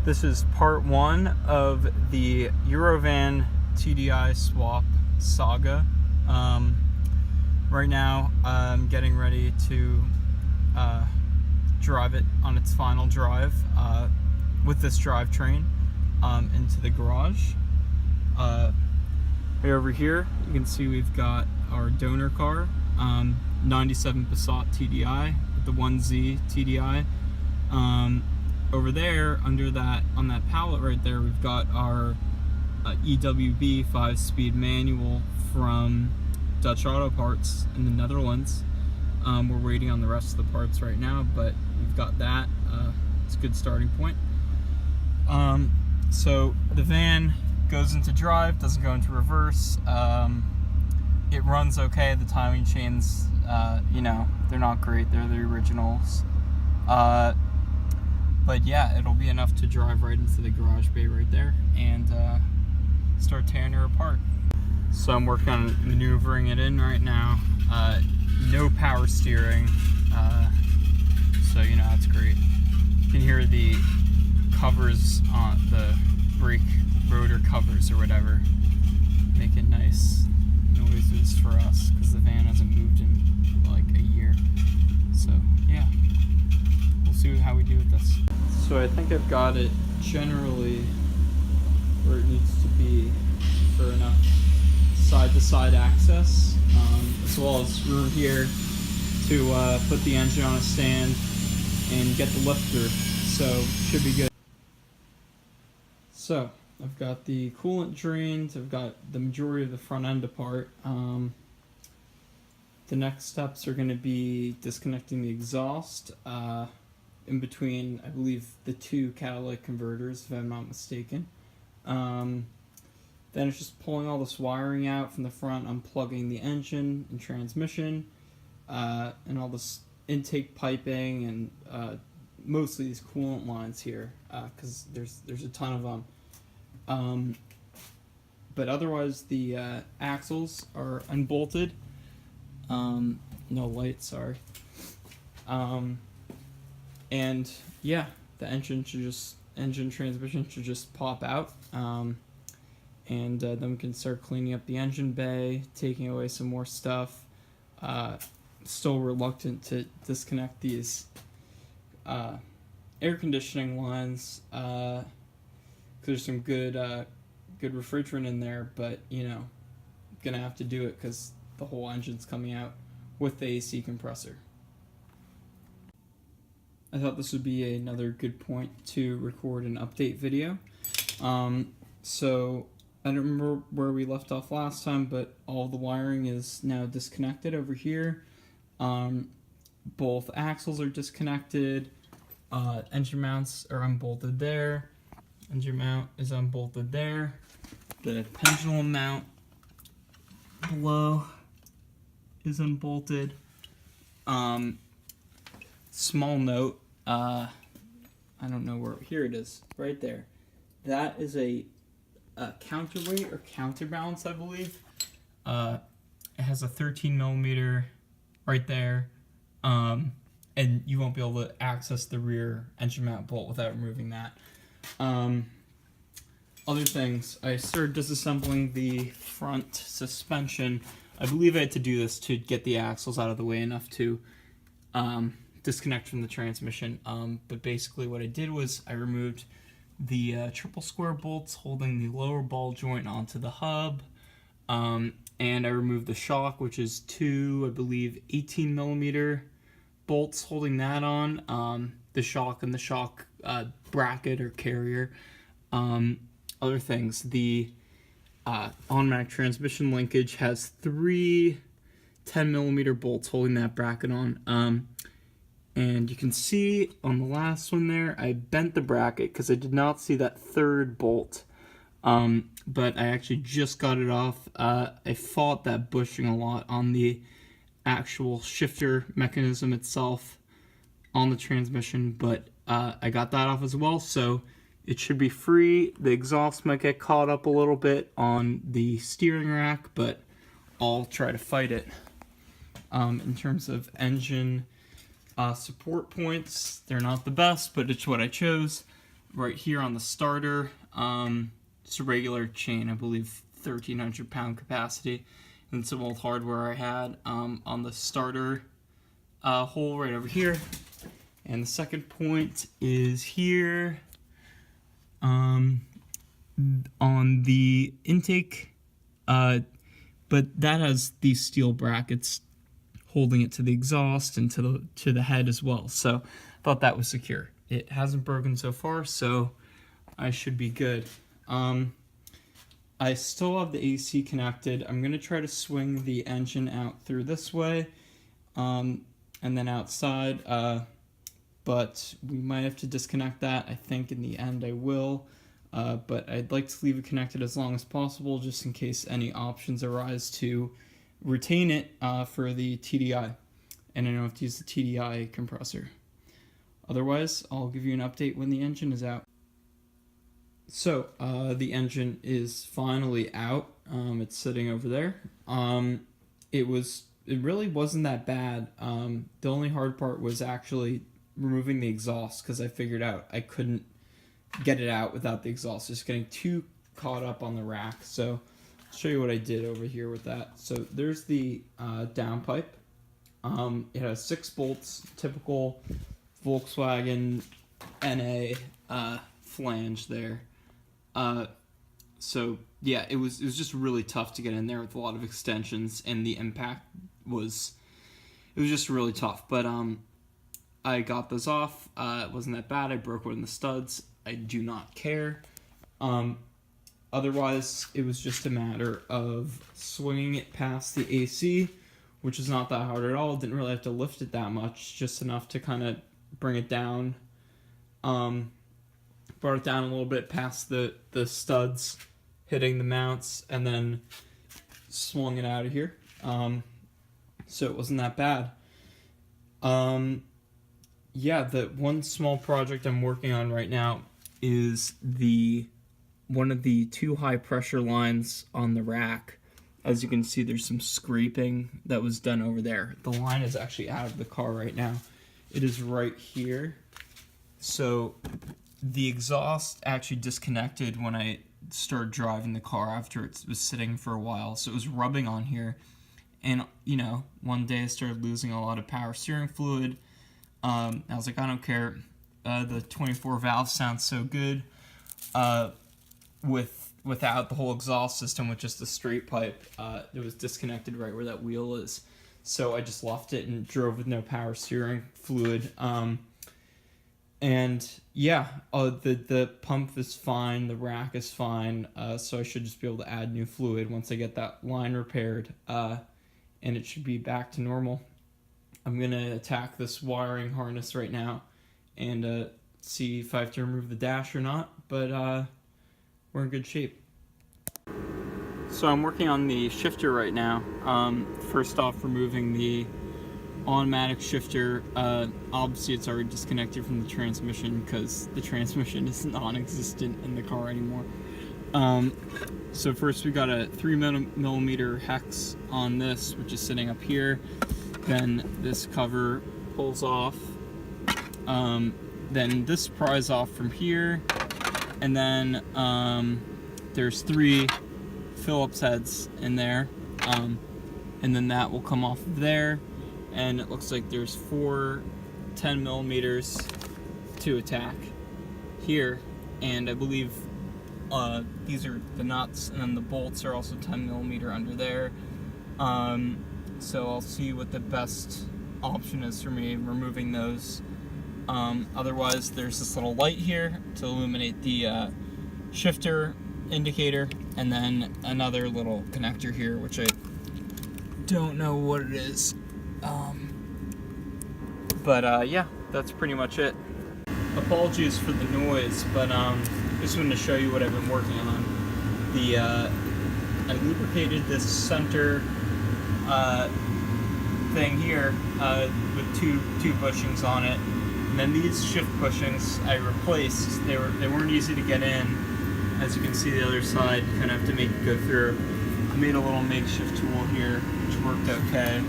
This is part one of the EuroVan TDI swap saga. Right now I'm getting ready to drive it on its final drive with this drivetrain into the garage. Right over here you can see we've got our donor car, 97 Passat TDI with the 1Z TDI. Over there, under that, on that pallet right there, we've got our EWB 5-speed manual from Dutch Auto Parts in the Netherlands. We're waiting on the rest of the parts right now, but we've got that. It's a good starting point. So the van goes into drive, doesn't go into reverse. It runs okay. The timing chains, you know, they're not great. They're the originals. But yeah, it'll be enough to drive right into the garage bay right there and start tearing her apart. So I'm working on maneuvering it in right now. No power steering, so you know, that's great. You can hear the covers on the brake rotor covers or whatever making nice noises for us because the van hasn't moved in like a year. So yeah, we'll see how we do with this. So I think I've got it generally where it needs to be for enough side-to-side access, as well as room here to put the engine on a stand and get the lift through. So should be good. So I've got the coolant drained. I've got the majority of the front end apart. The next steps are going to be disconnecting the exhaust in between, I believe, the two catalytic converters, if I'm not mistaken. Then it's just pulling all this wiring out from the front, unplugging the engine and transmission, and all this intake piping and mostly these coolant lines here, because there's a ton of them. But otherwise, the axles are unbolted. No light, sorry. And yeah, the engine transmission should just pop out. And then we can start cleaning up the engine bay, taking away some more stuff. Still reluctant to disconnect these air conditioning lines, because there's some good refrigerant in there, but you know, gonna have to do it because the whole engine's coming out with the AC compressor. I thought this would be another good point to record an update video. So I don't remember where we left off last time, but all the wiring is now disconnected over here. Both axles are disconnected. Engine mounts are unbolted there. Engine mount is unbolted there. The pendulum mount below is unbolted. Small note, I don't know where, here it is, right there. That is a counterweight or counterbalance, I believe. It has a 13 millimeter right there, and you won't be able to access the rear engine mount bolt without removing that. Other things, I started disassembling the front suspension. I believe I had to do this to get the axles out of the way enough to disconnect from the transmission. But basically what I did was I removed the triple square bolts holding the lower ball joint onto the hub, and I removed the shock, which is two, I believe, 18 millimeter bolts holding that on, the shock and the shock bracket or carrier. Other things, the automatic transmission linkage has three 10 millimeter bolts holding that bracket on. And you can see on the last one there, I bent the bracket because I did not see that third bolt. But I actually just got it off. I fought that bushing a lot on the actual shifter mechanism itself on the transmission, but I got that off as well, so it should be free. The exhaust might get caught up a little bit on the steering rack, but I'll try to fight it. In terms of engine support points, they're not the best, but it's what I chose. right here on the starter, it's a regular chain, I believe 1,300 pound capacity, and some old hardware I had on the starter hole right over here. And the second point is here on the intake, but that has these steel brackets holding it to the exhaust and to the head as well. So I thought that was secure. It hasn't broken so far, so I should be good. I still have the AC connected. I'm gonna try to swing the engine out through this way, and then outside, but we might have to disconnect that. I think in the end I will, but I'd like to leave it connected as long as possible, just in case any options arise to retain it for the TDI, and I don't have to use the TDI compressor. Otherwise, I'll give you an update when the engine is out. So, the engine is finally out. It's sitting over there. It really wasn't that bad. The only hard part was actually removing the exhaust, because I figured out I couldn't get it out without the exhaust. Just getting too caught up on the rack. So, I'll show you what I did over here with that. So, there's the downpipe. It has 6 bolts, typical Volkswagen NA flange there. So yeah, it was just really tough to get in there with a lot of extensions, and the impact was just really tough. But I got those off. It wasn't that bad. I broke one of the studs. I do not care. Otherwise, it was just a matter of swinging it past the AC, which is not that hard at all. Didn't really have to lift it that much, just enough to kind of bring it down. Brought it down a little bit past the studs, hitting the mounts, and then swung it out of here. So it wasn't that bad. Yeah, the one small project I'm working on right now is one of the 2 high pressure lines on the rack. As you can see, there's some scraping that was done over there. The line is actually out of the car right now. It is right here. So the exhaust actually disconnected when I started driving the car after it was sitting for a while. So it was rubbing on here. And, you know, one day I started losing a lot of power steering fluid. I was like, I don't care. The 24 valve sounds so good without the whole exhaust system, with just the straight pipe. It was disconnected right where that wheel is. So I just left it and drove with no power steering fluid. And yeah, the pump is fine, the rack is fine, so I should just be able to add new fluid once I get that line repaired, and it should be back to normal. I'm going to attack this wiring harness right now and see if I have to remove the dash or not, but we're in good shape. So I'm working on the shifter right now. First off, removing the automatic shifter. Obviously it's already disconnected from the transmission because the transmission is non-existent in the car anymore. So first we got a 3mm hex on this, which is sitting up here. Then this cover pulls off. Then this pries off from here, and then there's 3 Phillips heads in there, and then that will come off of there. And it looks like there's 4 10mm to attack here, and I believe these are the nuts, and then the bolts are also 10mm under there. So I'll see what the best option is for me removing those. Otherwise, there's this little light here to illuminate the shifter indicator, and then another little connector here, which I don't know what it is. Yeah, that's pretty much it. Apologies for the noise, but just wanted to show you what I've been working on. I lubricated this center thing here with two bushings on it, and then these shift bushings I replaced. They weren't easy to get in. As you can see, the other side, you kind of have to make it go through. I made a little makeshift tool here, which worked okay.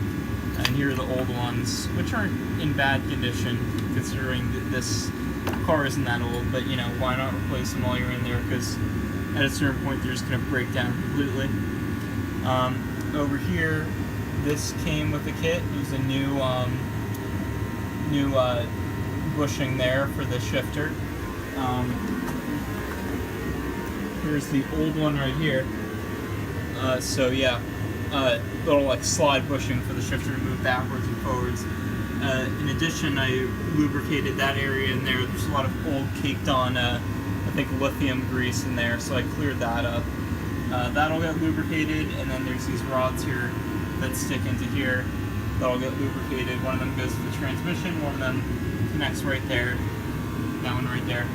And here are the old ones, which aren't in bad condition, considering that this The car isn't that old, but you know, why not replace them while you're in there, because at a certain point they're just going to break down completely. Over here, this came with the kit. There's a new bushing there for the shifter. Here's the old one right here. So yeah, little like slide bushing for the shifter to move backwards and forwards. In addition, I lubricated that area in there. There's a lot of old caked on, I think, lithium grease in there, so I cleared that up. That'll get lubricated, and then there's these rods here that stick into here. That'll get lubricated. One of them goes to the transmission, one of them connects right there, that one right there.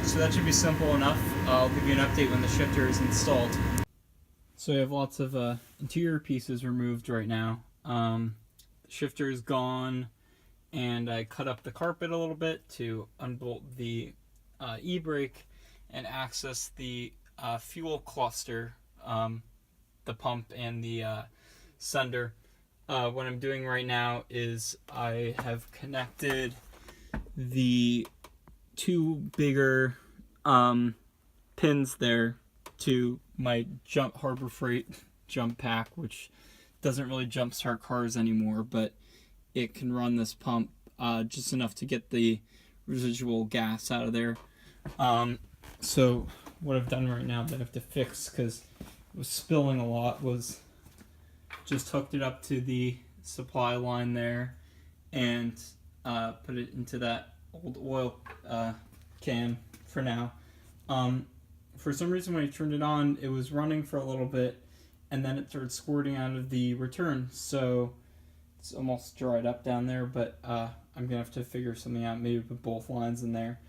So that should be simple enough. I'll give you an update when the shifter is installed. So I have lots of interior pieces removed right now. The shifter is gone, and I cut up the carpet a little bit to unbolt the e-brake and access the fuel cluster, the pump and the sender. What I'm doing right now is I have connected the two bigger pins there to my Harbor Freight jump pack, which doesn't really jump start cars anymore, but it can run this pump just enough to get the residual gas out of there. So what I've done right now that I have to fix, because it was spilling a lot, was just hooked it up to the supply line there and put it into that old oil can for now. For some reason when I turned it on, it was running for a little bit, and then it started squirting out of the return, so it's almost dried up down there, but I'm gonna have to figure something out, maybe put both lines in there.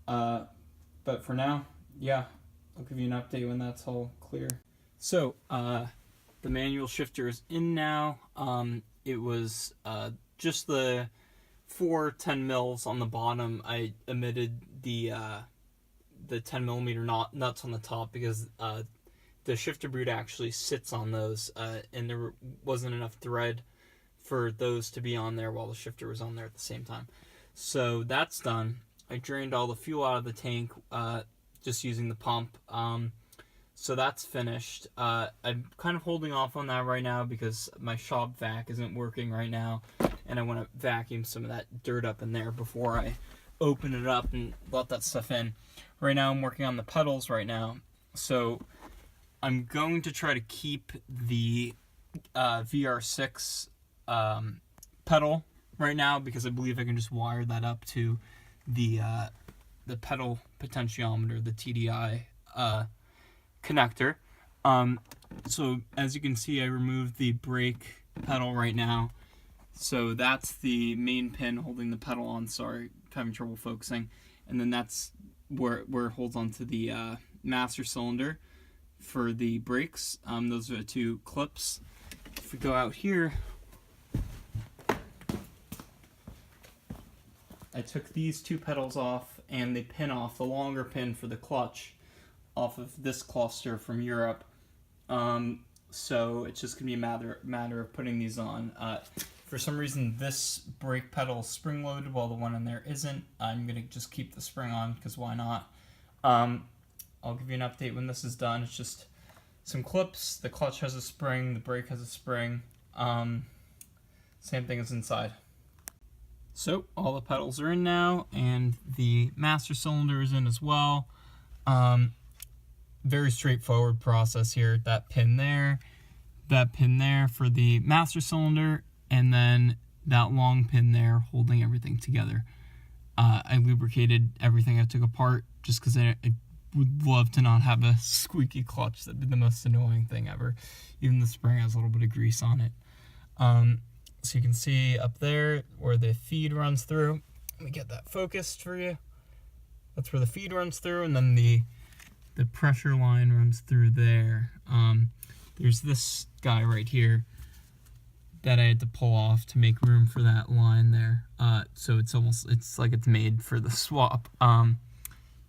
But for now, yeah, I'll give you an update when that's all clear. So the manual shifter is in now. It was just the 4 10 mils on the bottom. I omitted the 10 millimeter nuts on the top because the shifter boot actually sits on those, and there wasn't enough thread for those to be on there while the shifter was on there at the same time. So that's done. I drained all the fuel out of the tank just using the pump. So that's finished. I'm kind of holding off on that right now because my shop vac isn't working right now, and I want to vacuum some of that dirt up in there before I open it up and let that stuff in. Right now I'm working on the pedals right now, so I'm going to try to keep the VR6 pedal right now because I believe I can just wire that up to the pedal potentiometer, the TDI connector. So as you can see, I removed the brake pedal right now. So that's the main pin holding the pedal on. Sorry, having trouble focusing. And then that's where it holds onto the master cylinder for the brakes. Those are the two clips. If we go out here, I took these two pedals off and the pin off, the longer pin for the clutch, off of this cluster from Europe. So it's just gonna be a matter of putting these on. For some reason this brake pedal is spring loaded while the one in there isn't. I'm gonna just keep the spring on because why not? I'll give you an update when this is done. It's just some clips. The clutch has a spring, the brake has a spring. Same thing as inside. So all the pedals are in now, and the master cylinder is in as well. Very straightforward process here. That pin there for the master cylinder, and then that long pin there holding everything together. I lubricated everything I took apart just because I would love to not have a squeaky clutch. That'd be the most annoying thing ever. Even the spring has a little bit of grease on it. So you can see up there where the feed runs through. Let me get that focused for you. That's where the feed runs through, and then the pressure line runs through there. There's this guy right here that I had to pull off to make room for that line there. So it's like it's made for the swap.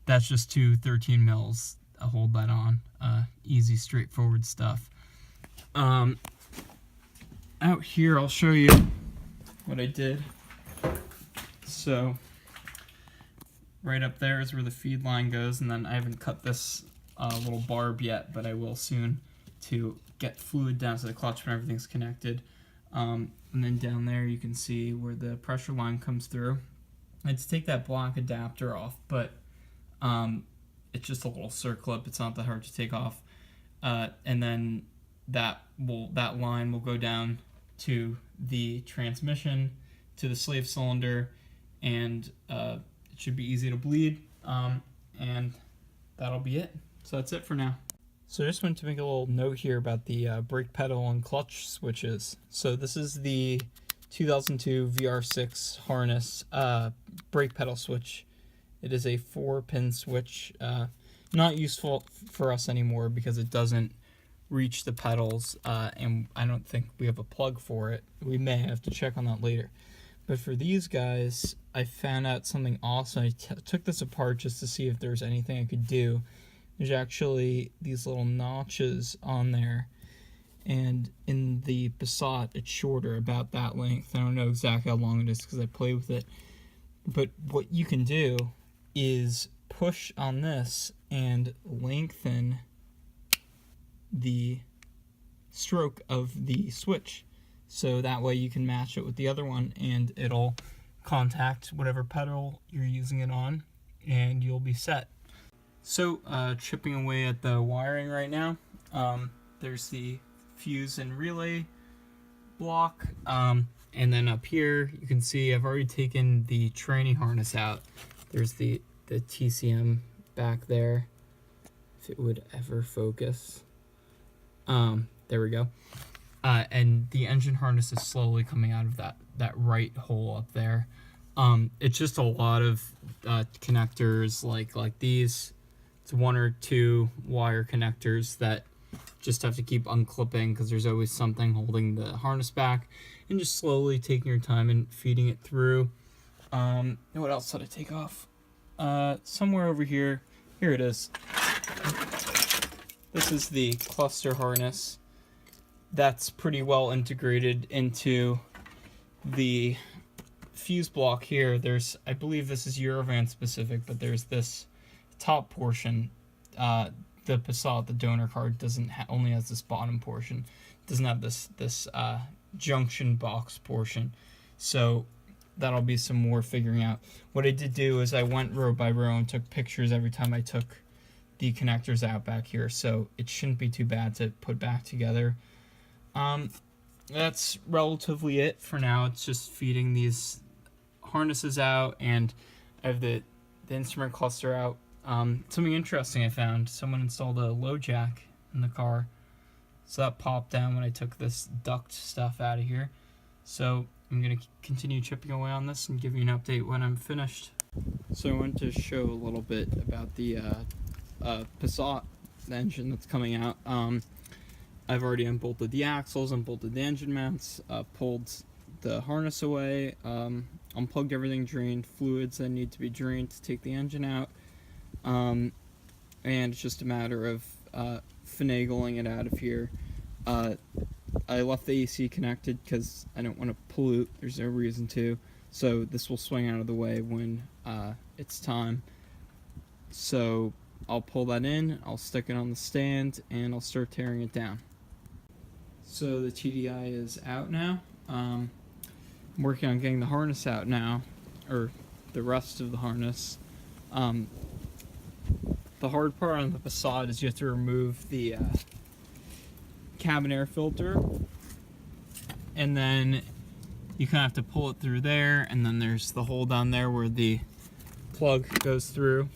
That's just two 13 mils. I'll hold that on. Easy, straightforward stuff. Out here, I'll show you what I did. So right up there is where the feed line goes, and then I haven't cut this little barb yet, but I will soon to get fluid down to the clutch when everything's connected. And then down there you can see where the pressure line comes through. I had to take that black adapter off, but it's just a little circlip. It's not that hard to take off. And then that line will go down to the transmission, to the slave cylinder, and it should be easy to bleed. And that'll be it. So that's it for now. So I just wanted to make a little note here about the brake pedal and clutch switches. So this is the 2002 VR6 harness brake pedal switch. It is a 4-pin switch, not useful for us anymore because it doesn't reach the pedals, and I don't think we have a plug for it. We may have to check on that later. But for these guys, I found out something awesome. I took this apart just to see if there's anything I could do. There's actually these little notches on there, and in the Passat it's shorter, about that length. I don't know exactly how long it is because I play with it. But what you can do is push on this and lengthen the stroke of the switch, so that way you can match it with the other one and it'll contact whatever pedal you're using it on and you'll be set. So chipping away at the wiring right now. There's the fuse and relay block, and then up here you can see I've already taken the training harness out. There's the TCM back there, if it would ever focus. There we go. And the engine harness is slowly coming out of that right hole up there. It's just a lot of connectors like these. It's 1 or 2 wire connectors that just have to keep unclipping because there's always something holding the harness back, and just slowly taking your time and feeding it through. What else did I take off? Somewhere over here. Here it is. This is the cluster harness. That's pretty well integrated into the fuse block here. There's, I believe this is EuroVan specific, but there's this top portion. The Passat, the donor card, doesn't only has this bottom portion. It doesn't have this junction box portion. So that'll be some more figuring out. What I did do is I went row by row and took pictures every time I took the connectors out back here, so it shouldn't be too bad to put back together. That's relatively it for now. It's just feeding these harnesses out, and I have the instrument cluster out. Something interesting I found, someone installed a low jack in the car, so that popped down when I took this duct stuff out of here. So I'm going to continue chipping away on this and give you an update when I'm finished. So I wanted to show a little bit about the Passat, the engine that's coming out. I've already unbolted the axles, unbolted the engine mounts, pulled the harness away, unplugged everything, drained fluids that need to be drained to take the engine out, and it's just a matter of finagling it out of here. I left the AC connected because I don't want to pollute. There's no reason to. So this will swing out of the way when it's time. So I'll pull that in, I'll stick it on the stand, and I'll start tearing it down. So the TDI is out now. I'm working on getting the harness out now, or the rest of the harness. The hard part on the Passat is you have to remove the cabin air filter, and then you kind of have to pull it through there, and then there's the hole down there where the plug goes through,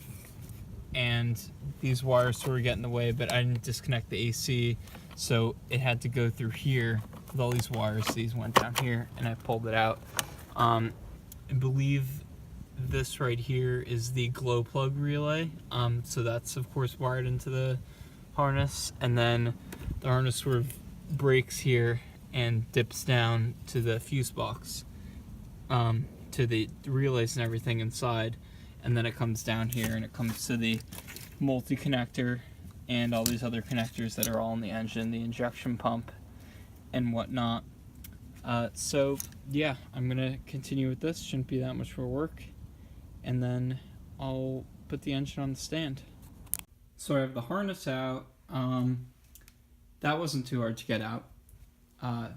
and these wires sort of get in the way, but I didn't disconnect the AC, so it had to go through here with all these wires. These went down here, and I pulled it out. I believe this right here is the glow plug relay, so that's of course wired into the harness, and then the harness sort of breaks here and dips down to the fuse box, to the relays and everything inside, and then it comes down here and it comes to the multi-connector and all these other connectors that are all in the engine, the injection pump and whatnot. So yeah, I'm gonna continue with this. Shouldn't be that much more work, and then I'll put the engine on the stand. So I have the harness out. That wasn't too hard to get out.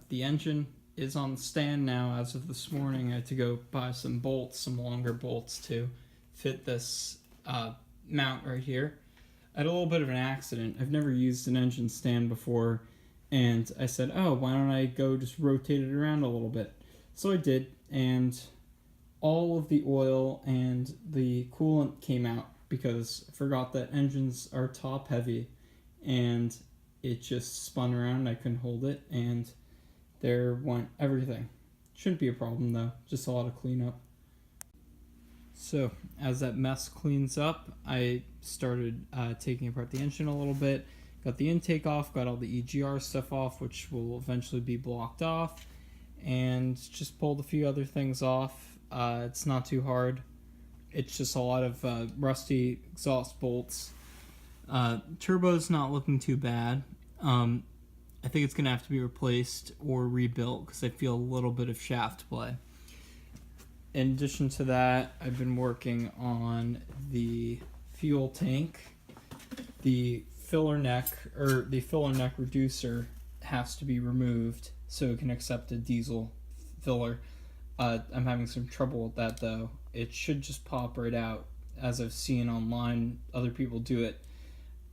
The engine is on the stand now. As of this morning, I had to go buy some bolts, some longer bolts to fit this mount right here. I had a little bit of an accident. I've never used an engine stand before, and I said, oh, why don't I go just rotate it around a little bit? So I did, and all of the oil and the coolant came out because I forgot that engines are top heavy, and it just spun around. I couldn't hold it, and there went everything. Shouldn't be a problem though, just a lot of cleanup. So as that mess cleans up, I started taking apart the engine a little bit, got the intake off, got all the EGR stuff off, which will eventually be blocked off, and just pulled a few other things off. It's not too hard. It's just a lot of rusty exhaust bolts. Turbo's not looking too bad. I think it's going to have to be replaced or rebuilt because I feel a little bit of shaft play. In addition to that, I've been working on the fuel tank. The filler neck reducer has to be removed so it can accept a diesel filler. I'm having some trouble with that though. It should just pop right out, as I've seen online other people do it.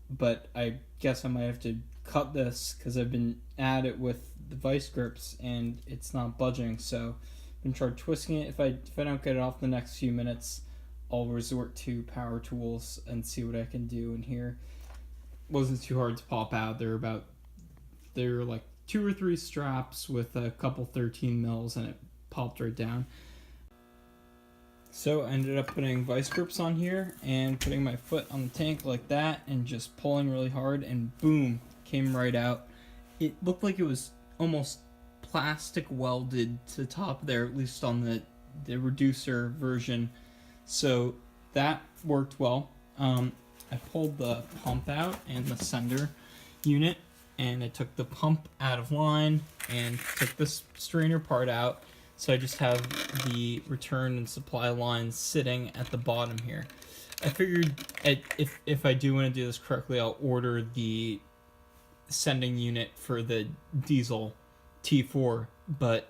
But I guess I might have to cut this because I've been at it with the vice grips and it's not budging. So I've been trying twisting it. If I don't get it off in the next few minutes, I'll resort to power tools and see what I can do in here. Wasn't too hard to pop out. There were like 2 or 3 straps with a couple 13 mils and it popped right down. So I ended up putting vice grips on here and putting my foot on the tank like that and just pulling really hard, and boom, came right out. It looked like it was almost plastic welded to the top there, at least on the reducer version. So that worked well. I pulled the pump out and the sender unit, and I took the pump out of line and took this strainer part out. So I just have the return and supply lines sitting at the bottom here. I figured if I do want to do this correctly, I'll order the sending unit for the diesel T4, but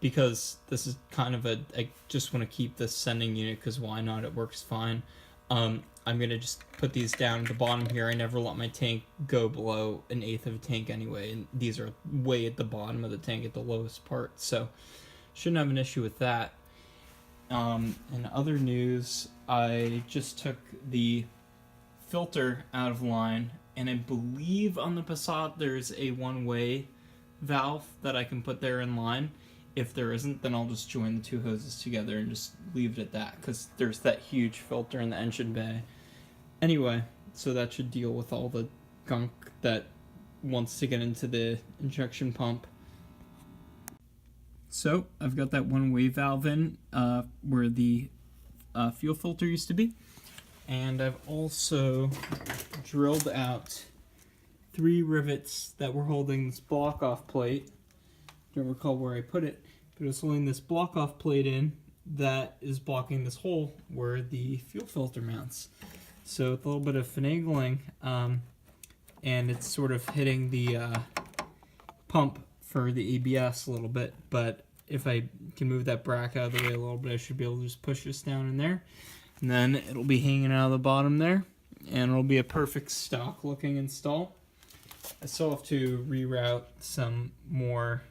because this is kind of I just want to keep this sending unit because why not? It works fine. I'm going to just put these down at the bottom here. I never let my tank go below 1/8 of a tank anyway, and these are way at the bottom of the tank at the lowest part, so shouldn't have an issue with that. In other news, I just took the filter out of line, and I believe on the Passat there's a one-way valve that I can put there in line. If there isn't, then I'll just join the 2 hoses together and just leave it at that, because there's that huge filter in the engine bay. Anyway, so that should deal with all the gunk that wants to get into the injection pump. So I've got that one-way valve in where the fuel filter used to be, and I've also drilled out 3 rivets that were holding this block-off plate. Don't recall where I put it, but it's holding this block-off plate in that is blocking this hole where the fuel filter mounts. So with a little bit of finagling, and it's sort of hitting the pump for the ABS a little bit, but if I can move that bracket out of the way a little bit, I should be able to just push this down in there, and then it'll be hanging out of the bottom there, and it'll be a perfect stock looking install. I still have to reroute some more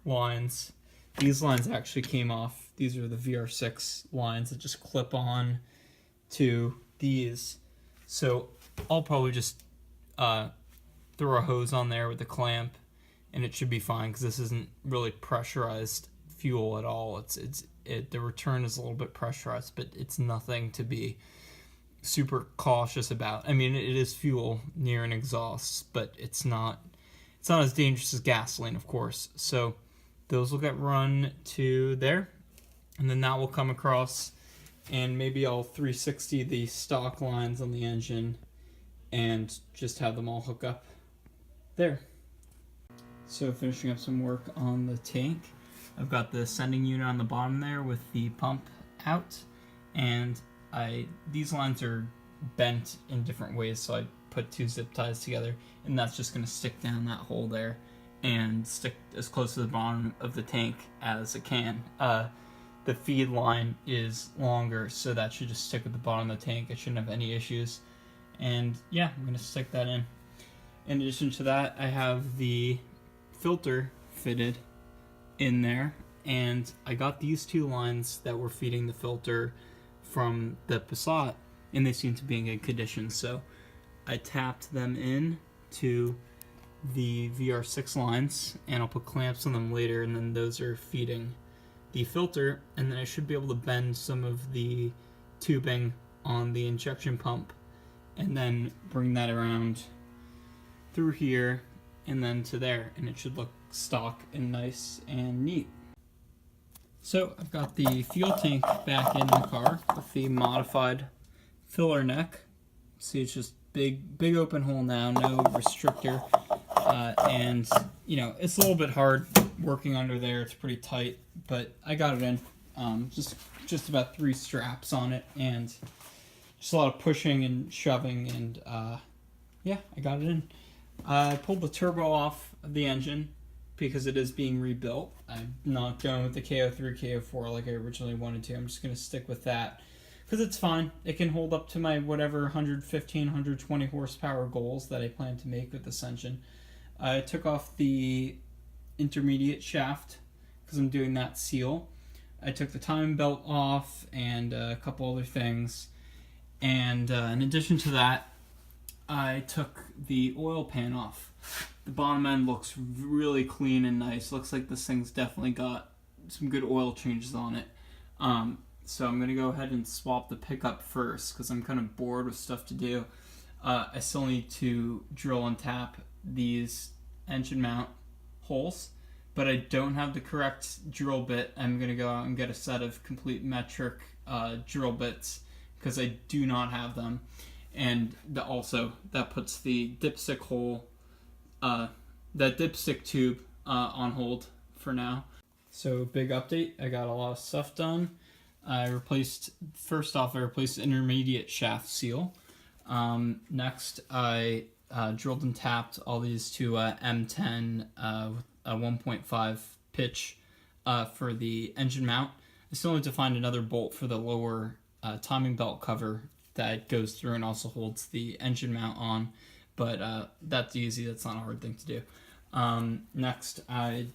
lines. These lines actually came off. These are the VR6 lines that just clip on to these, so I'll probably just throw a hose on there with a clamp, and it should be fine because this isn't really pressurized fuel at all. The return is a little bit pressurized, but it's nothing to be super cautious about. I mean, it is fuel near an exhaust, but it's not as dangerous as gasoline, of course. So those will get run to there, and then that will come across, and maybe I'll 360 the stock lines on the engine and just have them all hook up there. So finishing up some work on the tank. I've got the sending unit on the bottom there with the pump out, and these lines are bent in different ways, so I put 2 zip ties together, and that's just going to stick down that hole there and stick as close to the bottom of the tank as it can. The feed line is longer, so that should just stick at the bottom of the tank. It shouldn't have any issues. And yeah, I'm going to stick that in. In addition to that, I have the filter fitted in there, and I got these 2 lines that were feeding the filter from the Passat, and they seem to be in good condition, so I tapped them in to the VR6 lines, and I'll put clamps on them later, and then those are feeding the filter, and then I should be able to bend some of the tubing on the injection pump and then bring that around through here and then to there, and it should look stock and nice and neat. So I've got the fuel tank back in the car with the modified filler neck. See, it's just big open hole now, no restrictor, and you know, it's a little bit hard working under there. It's pretty tight, but I got it in. Just about 3 straps on it, and just a lot of pushing and shoving, and yeah, I got it in. I pulled the turbo off of the engine because it is being rebuilt. I'm not going with the KO3, KO4 like I originally wanted to. I'm just going to stick with that because it's fine. It can hold up to my whatever 115, 120 horsepower goals that I plan to make with this engine. I took off the intermediate shaft because I'm doing that seal. I took the timing belt off and a couple other things. And in addition to that, I took the oil pan off. The bottom end looks really clean and nice. Looks like this thing's definitely got some good oil changes on it. So I'm going to go ahead and swap the pickup first because I'm kind of bored with stuff to do. I still need to drill and tap these engine mount holes, but I don't have the correct drill bit. I'm going to go out and get a set of complete metric drill bits because I do not have them. And also, that puts the dipstick hole, that dipstick tube on hold for now. So big update, I got a lot of stuff done. First off, I replaced the intermediate shaft seal. Next, I drilled and tapped all these to M10 with a 1.5 pitch for the engine mount. I still need to find another bolt for the lower timing belt cover that goes through and also holds the engine mount on, but that's easy. That's not a hard thing to do. Next, I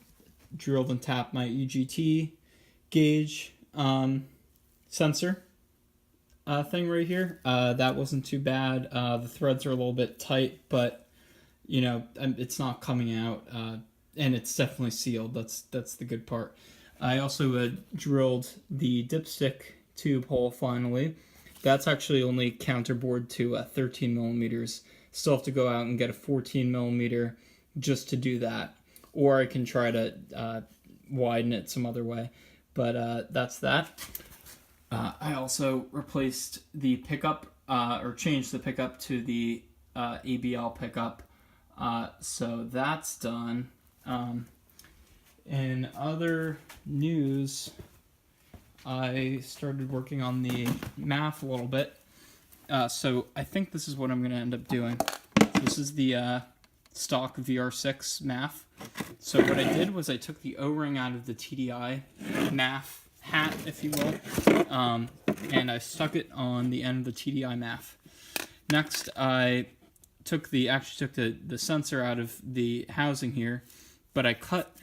drilled and tapped my EGT gauge sensor thing right here. That wasn't too bad. The threads are a little bit tight, but you know, it's not coming out, and it's definitely sealed. That's the good part. I also drilled the dipstick tube hole finally. That's actually only counterbored to 13 millimeters. Still have to go out and get a 14 millimeter just to do that, or I can try to widen it some other way. But that's that. I also replaced the pickup, or changed the pickup to the ABL pickup. So that's done. In other news, I started working on the MAF a little bit. So I think this is what I'm going to end up doing. This is the stock VR6 MAF. So what I did was I took the O-ring out of the TDI MAF hat, if you will, and I stuck it on the end of the TDI MAF. Next, I took the sensor out of the housing here, but I cut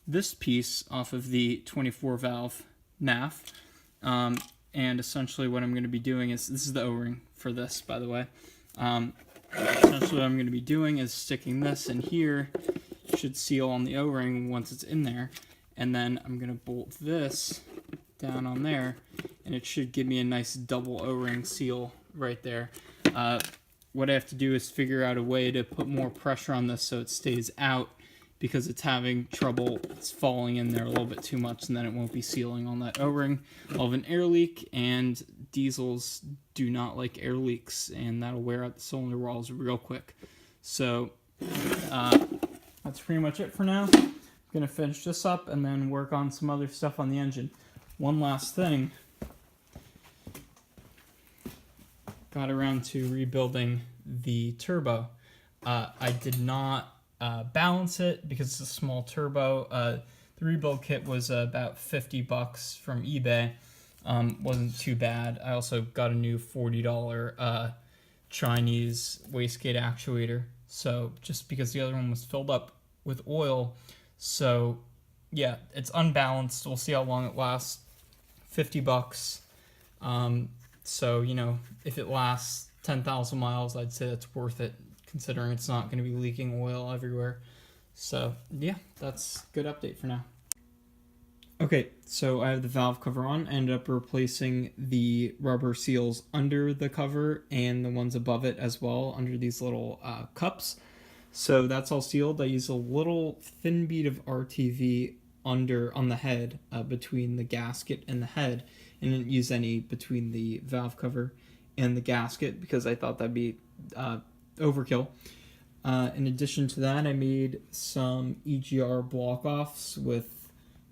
this piece off of the 24 valve MAF, and essentially what I'm going to be doing is, this is the O-ring for this, by the way. Essentially what I'm going to be doing is sticking this in here. It should seal on the O-ring once it's in there, and then I'm going to bolt this down on there, and it should give me a nice double O-ring seal right there. What I have to do is figure out a way to put more pressure on this so it stays out, because it's having trouble, it's falling in there a little bit too much, and then it won't be sealing on that O-ring. I'll have an air leak, and diesels do not like air leaks, and that'll wear out the cylinder walls real quick. So that's pretty much it for now. I'm gonna finish this up and then work on some other stuff on the engine. One last thing. got around to rebuilding the turbo. I did not balance it because it's a small turbo. The rebuild kit was about $50 from eBay. Wasn't too bad. I also got a new $40 Chinese wastegate actuator. So just because the other one was filled up with oil, so yeah, it's unbalanced. We'll see how long it lasts. $50. So you know, if it lasts 10,000 miles, I'd say that's worth it, considering it's not going to be leaking oil everywhere. So yeah, that's a good update for now. Okay, so I have the valve cover on. I ended up replacing the rubber seals under the cover and the ones above it as well, under these little cups. So that's all sealed. I use a little thin bead of RTV on the head, between the gasket and the head, and didn't use any between the valve cover and the gasket because I thought that'd be overkill. In addition to that, I made some EGR block-offs with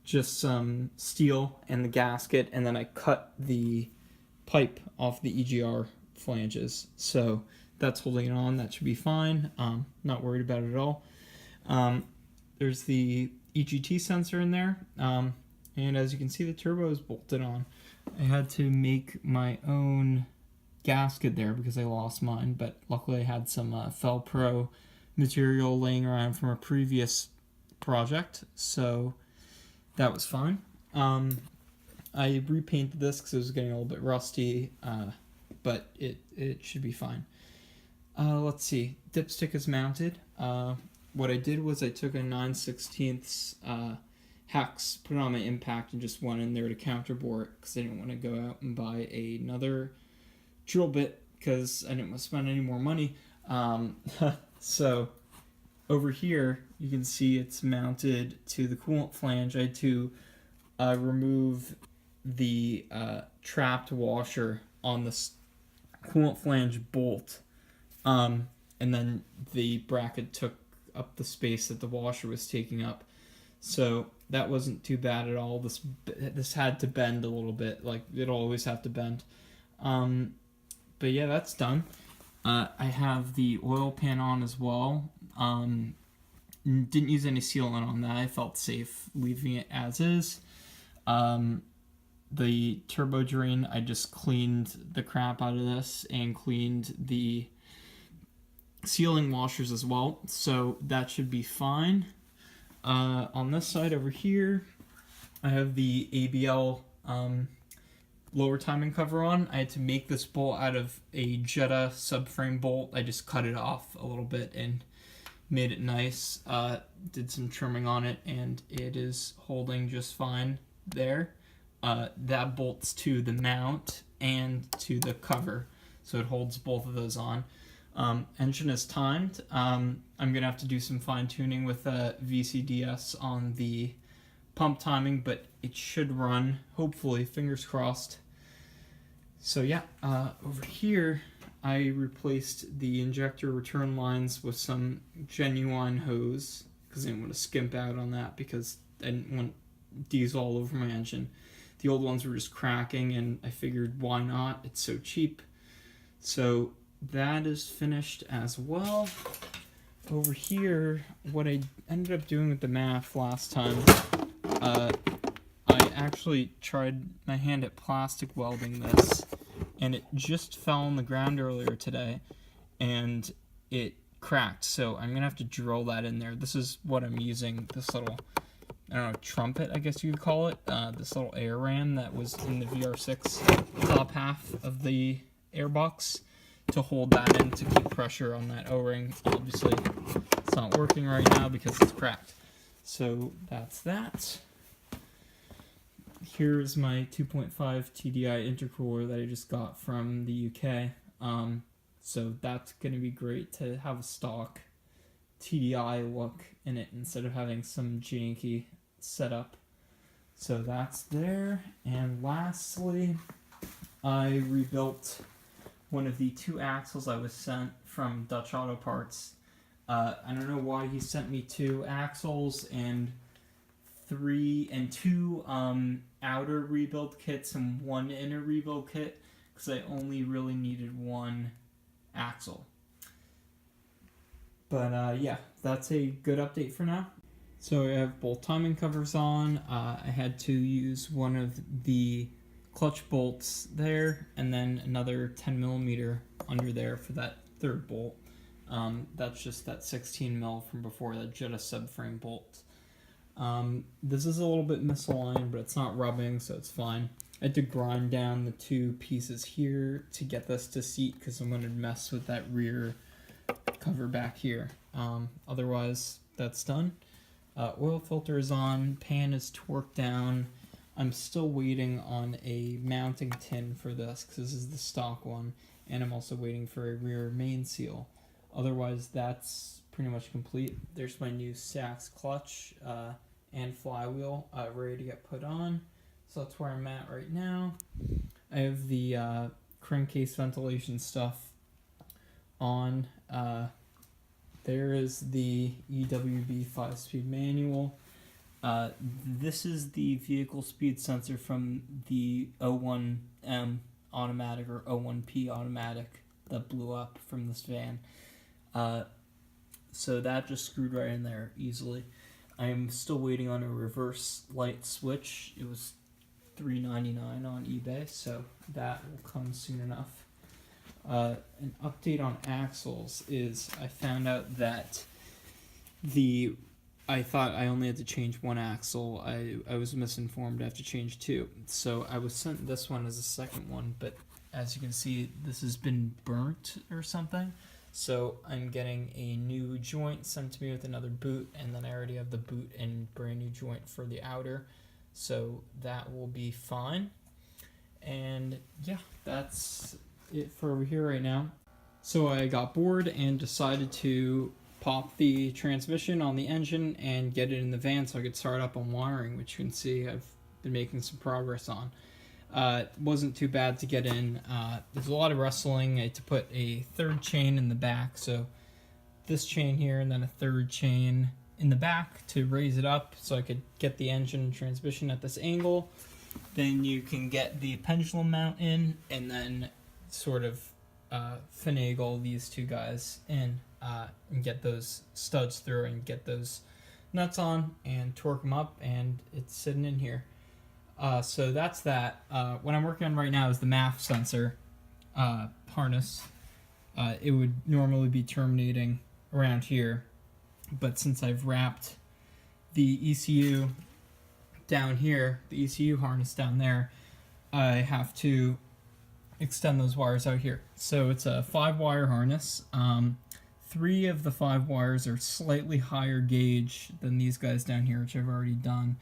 just some steel and the gasket, and then I cut the pipe off the EGR flanges. So that's holding it on. That should be fine. Not worried about it at all. There's the EGT sensor in there, and as you can see, the turbo is bolted on. I had to make my own gasket there because I lost mine, but luckily I had some Felpro material laying around from a previous project, so that was fine. I repainted this because it was getting a little bit rusty, but it should be fine. Let's see. Dipstick is mounted. What I did was I took a 9/16 hex, put it on my impact, and just went in there to counterbore it because I didn't want to go out and buy another drill bit because I didn't want to spend any more money. So over here, you can see it's mounted to the coolant flange. I had to remove the trapped washer on the coolant flange bolt, and then the bracket took up the space that the washer was taking up. So that wasn't too bad at all. This had to bend a little bit, like it'll always have to bend. But yeah, that's done. I have the oil pan on as well. Didn't use any sealant on that. I felt safe leaving it as is. The turbo drain, I just cleaned the crap out of this and cleaned the sealing washers as well, so that should be fine. On this side over here, I have the ABL lower timing cover on. I had to make this bolt out of a Jetta subframe bolt. I just cut it off a little bit and made it nice. Did some trimming on it, and it is holding just fine there. That bolts to the mount and to the cover, so it holds both of those on. Engine is timed. I'm going to have to do some fine-tuning with VCDS on the pump timing, but it should run, hopefully, fingers crossed. So yeah, over here, I replaced the injector return lines with some genuine hose, because I didn't want to skimp out on that, because I didn't want diesel all over my engine. The old ones were just cracking, and I figured, why not? It's so cheap. So that is finished as well. Over here, what I ended up doing with the MAF last time, I actually tried my hand at plastic welding this, and it just fell on the ground earlier today, and it cracked, so I'm going to have to drill that in there. This is what I'm using, this little, I don't know, trumpet, I guess you could call it, this little air ram that was in the VR6 top half of the airbox, to hold that in to keep pressure on that O-ring. Obviously, it's not working right now because it's cracked. So that's that. Here's my 2.5 TDI intercooler that I just got from the UK. So that's going to be great to have a stock TDI look in it instead of having some janky setup. So that's there. And lastly, I rebuilt one of the two axles I was sent from Dutch Auto Parts. I don't know why he sent me two axles and two outer rebuild kits and one inner rebuild kit, because I only really needed one axle. But yeah, that's a good update for now. So I have both timing covers on. I had to use one of the clutch bolts there, and then another 10mm under there for that third bolt. That's just that 16mm from before, that Jetta subframe bolt. This is a little bit misaligned, but it's not rubbing, so it's fine. I had to grind down the two pieces here to get this to seat because I'm going to mess with that rear cover back here. Otherwise, that's done. Oil filter is on, pan is torqued down. I'm still waiting on a mounting tin for this because this is the stock one, and I'm also waiting for a rear main seal. Otherwise, that's pretty much complete. There's my new Sachs clutch and flywheel ready to get put on. So that's where I'm at right now. I have the crankcase ventilation stuff on. There is the EWB 5-speed manual. This is the vehicle speed sensor from the 01M automatic or 01P automatic that blew up from this van. So that just screwed right in there easily. I am still waiting on a reverse light switch. It was $3.99 on eBay, so that will come soon enough. An update on axles is I found out that I thought I only had to change one axle. I was misinformed. I have to change two. So I was sent this one as a second one, but as you can see, this has been burnt or something. So I'm getting a new joint sent to me with another boot, and then I already have the boot and brand new joint for the outer. So that will be fine. And yeah, that's it for over here right now. So I got bored and decided to pop the transmission on the engine and get it in the van so I could start up on wiring, which you can see I've been making some progress on. It wasn't too bad to get in. There's a lot of wrestling. I had to put a third chain in the back, so this chain here and then a third chain in the back to raise it up so I could get the engine and transmission at this angle. Then you can get the pendulum mount in and then sort of finagle these two guys in and get those studs through and get those nuts on and torque them up, and it's sitting in here. So that's that. What I'm working on right now is the MAF sensor harness. It would normally be terminating around here, but since I've wrapped the ECU down here, the ECU harness down there, I have to extend those wires out here. So it's a 5-wire harness. 3 of the 5 wires are slightly higher gauge than these guys down here, which I've already done.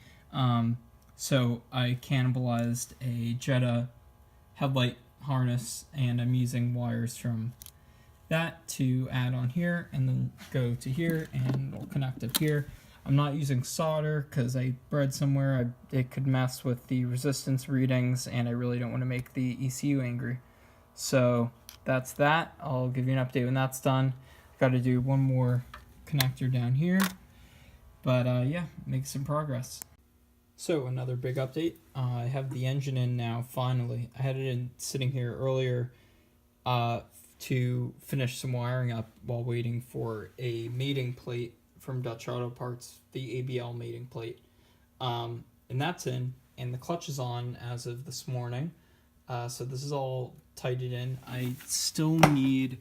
So I cannibalized a Jetta headlight harness, and I'm using wires from that to add on here and then go to here, and it'll connect up here. I'm not using solder because I read somewhere it could mess with the resistance readings, and I really don't want to make the ECU angry. So that's that. I'll give you an update when that's done. Got to do one more connector down here, but yeah, make some progress. So another big update. I have the engine in now, finally. I had it in sitting here earlier to finish some wiring up while waiting for a mating plate from Dutch Auto Parts, the ABL mating plate. And that's in, and the clutch is on as of this morning. So this is all tightened in. I still need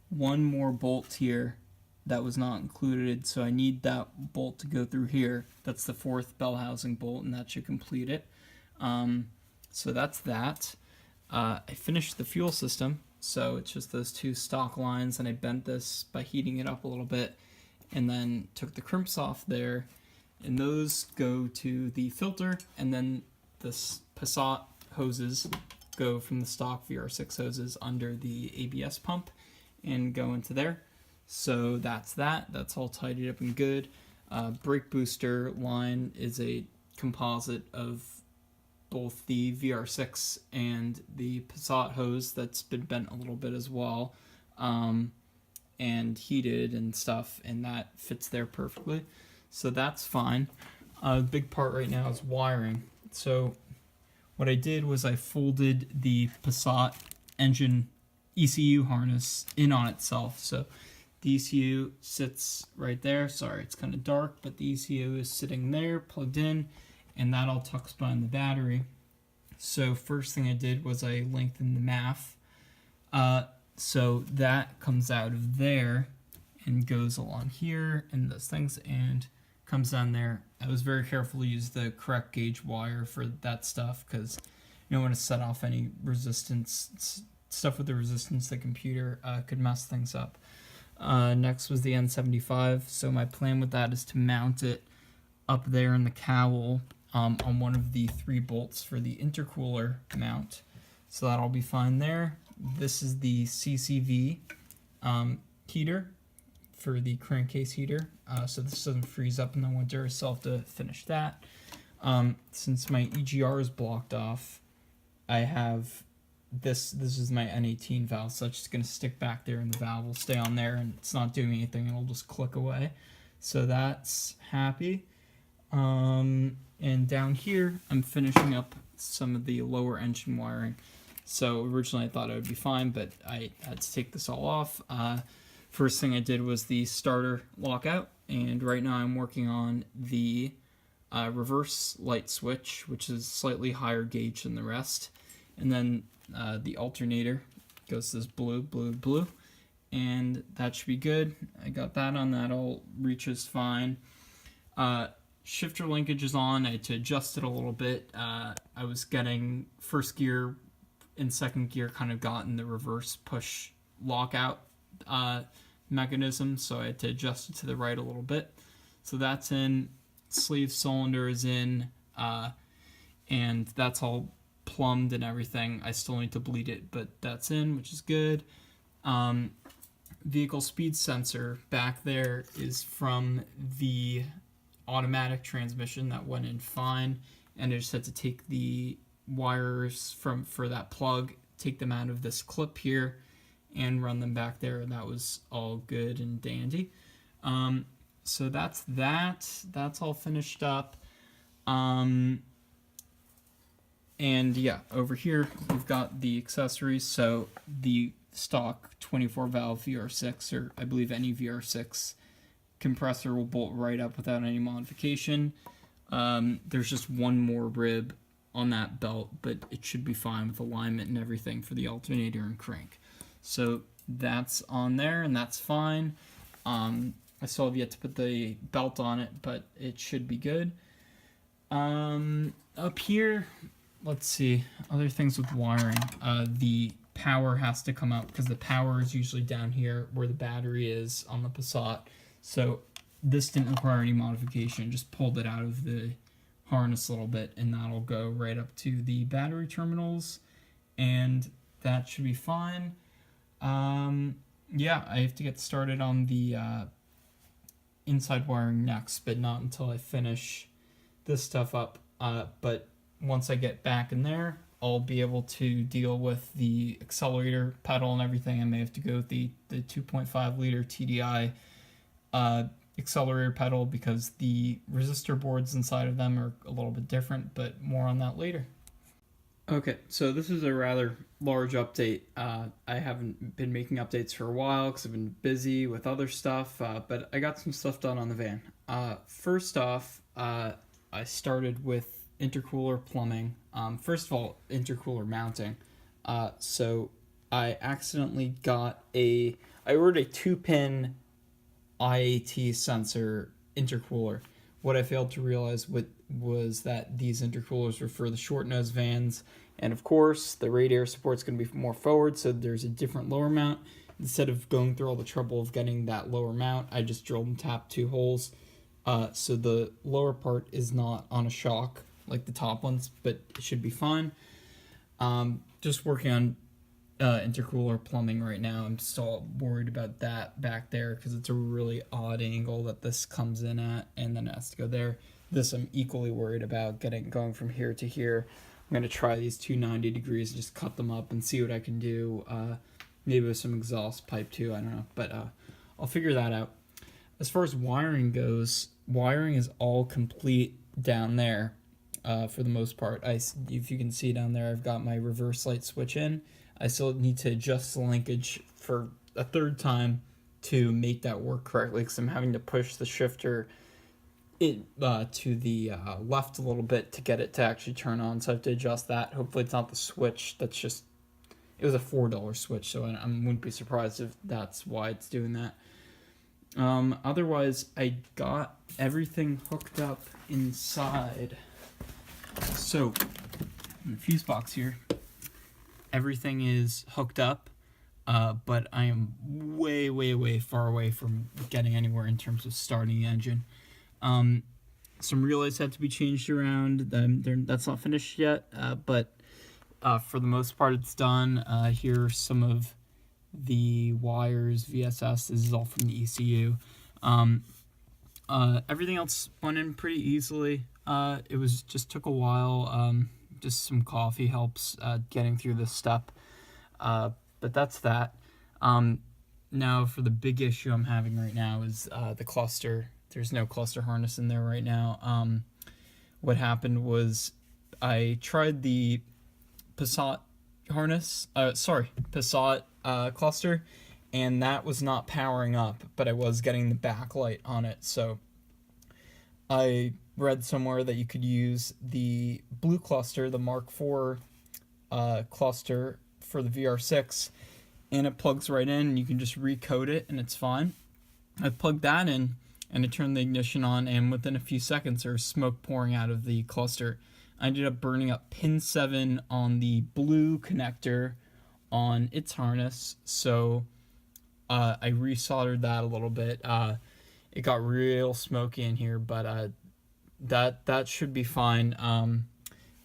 one more bolt here that was not included, so I need that bolt to go through here. That's the 4th bell housing bolt, and that should complete it. So that's that. I finished the fuel system, so it's just those 2 stock lines, and I bent this by heating it up a little bit, and then took the crimps off there, and those go to the filter, and then the Passat hoses go from the stock VR6 hoses under the ABS pump and go into there. So that's that. That's all tidied up and good. Brake booster line is a composite of both the VR6 and the Passat hose that's been bent a little bit as well, and heated and stuff, and that fits there perfectly. So that's fine. The big part right now is wiring. So what I did was I folded the Passat engine ECU harness in on itself. So the ECU sits right there. Sorry, it's kind of dark, but the ECU is sitting there plugged in, and that all tucks behind the battery. So first thing I did was I lengthened the MAF. So that comes out of there and goes along here and those things and comes down there. I was very careful to use the correct gauge wire for that stuff because you don't want to set off any resistance. Stuff with the resistance, the computer could mess things up. Next was the N75. So my plan with that is to mount it up there in the cowl on one of the 3 bolts for the intercooler mount. So that'll be fine there. This is the CCV heater for the crankcase heater. So this doesn't freeze up in the winter, so I'll have to finish that. Since my EGR is blocked off, I have this is my N18 valve, so it's just going to stick back there and the valve will stay on there and it's not doing anything, it'll just click away. So that's happy. And down here, I'm finishing up some of the lower engine wiring. So originally I thought it would be fine, but I had to take this all off. First thing I did was the starter lockout, and right now I'm working on the reverse light switch, which is slightly higher gauge than the rest. And then the alternator goes this blue, blue, blue, and that should be good. I got that on, that all reaches fine. Shifter linkage is on. I had to adjust it a little bit. I was getting first gear and second gear kind of got in the reverse push lockout mechanism, so I had to adjust it to the right a little bit. So that's in. Sleeve cylinder is in, and that's all plumbed and everything. I still need to bleed it, but that's in, which is good. Vehicle speed sensor back there is from the automatic transmission that went in fine, and I just had to take the wires for that plug, take them out of this clip here and run them back there, and that was all good and dandy. So that's all finished up. And yeah, over here we've got the accessories. So the stock 24 valve VR6, or I believe any VR6 compressor, will bolt right up without any modification. There's just one more rib on that belt, but it should be fine with alignment and everything for the alternator and crank. So that's on there, and that's fine. I still have yet to put the belt on it, but it should be good. Up here, let's see, other things with wiring. The power has to come out because the power is usually down here where the battery is on the Passat. So this didn't require any modification, just pulled it out of the harness a little bit, and that'll go right up to the battery terminals, and that should be fine. Yeah, I have to get started on the inside wiring next, but not until I finish this stuff up. But once I get back in there, I'll be able to deal with the accelerator pedal and everything. I may have to go with the 2.5 liter TDI accelerator pedal because the resistor boards inside of them are a little bit different, but more on that later. Okay, so this is a rather large update. I haven't been making updates for a while because I've been busy with other stuff, but I got some stuff done on the van. First off, I started with intercooler plumbing. First of all, intercooler mounting. So I accidentally I ordered a 2-pin IAT sensor intercooler. What I failed to realize was that these intercoolers were for the short nose vans, and of course the radiator support's going to be more forward, so there's a different lower mount. Instead of going through all the trouble of getting that lower mount, I just drilled and tapped 2 holes, so the lower part is not on a shock like the top ones, but it should be fine. Just working on intercooler plumbing right now. I'm still worried about that back there because it's a really odd angle that this comes in at, and then it has to go there. This I'm equally worried about going from here to here. I'm going to try these 290 degrees and just cut them up and see what I can do. Maybe with some exhaust pipe too, I don't know, but I'll figure that out. As far as wiring goes, wiring is all complete down there for the most part. If you can see down there, I've got my reverse light switch in. I still need to adjust the linkage for a third time to make that work correctly, because I'm having to push the shifter to the left a little bit to get it to actually turn on, so I have to adjust that. Hopefully it's not the switch. That's just, it was a $4 switch, so I wouldn't be surprised if that's why it's doing that. Otherwise, I got everything hooked up inside. So, in the fuse box here, everything is hooked up, but I am way, way, way far away from getting anywhere in terms of starting the engine. Some relays had to be changed around. That's not finished yet, but for the most part it's done. Here are some of the wires, VSS. This is all from the ECU. Everything else went in pretty easily. It was just took a while. Just some coffee helps getting through this step. But that's that. Now for the big issue I'm having right now is the cluster. There's no cluster harness in there right now. What happened was I tried the Passat harness, Passat cluster, and that was not powering up, but I was getting the backlight on it. So I read somewhere that you could use the blue cluster, the Mark IV cluster for the VR6, and it plugs right in, and you can just recode it and it's fine. I plugged that in and I turned the ignition on, and within a few seconds there was smoke pouring out of the cluster. I ended up burning up pin 7 on the blue connector on its harness, so I resoldered that a little bit. It got real smoky in here, but that should be fine.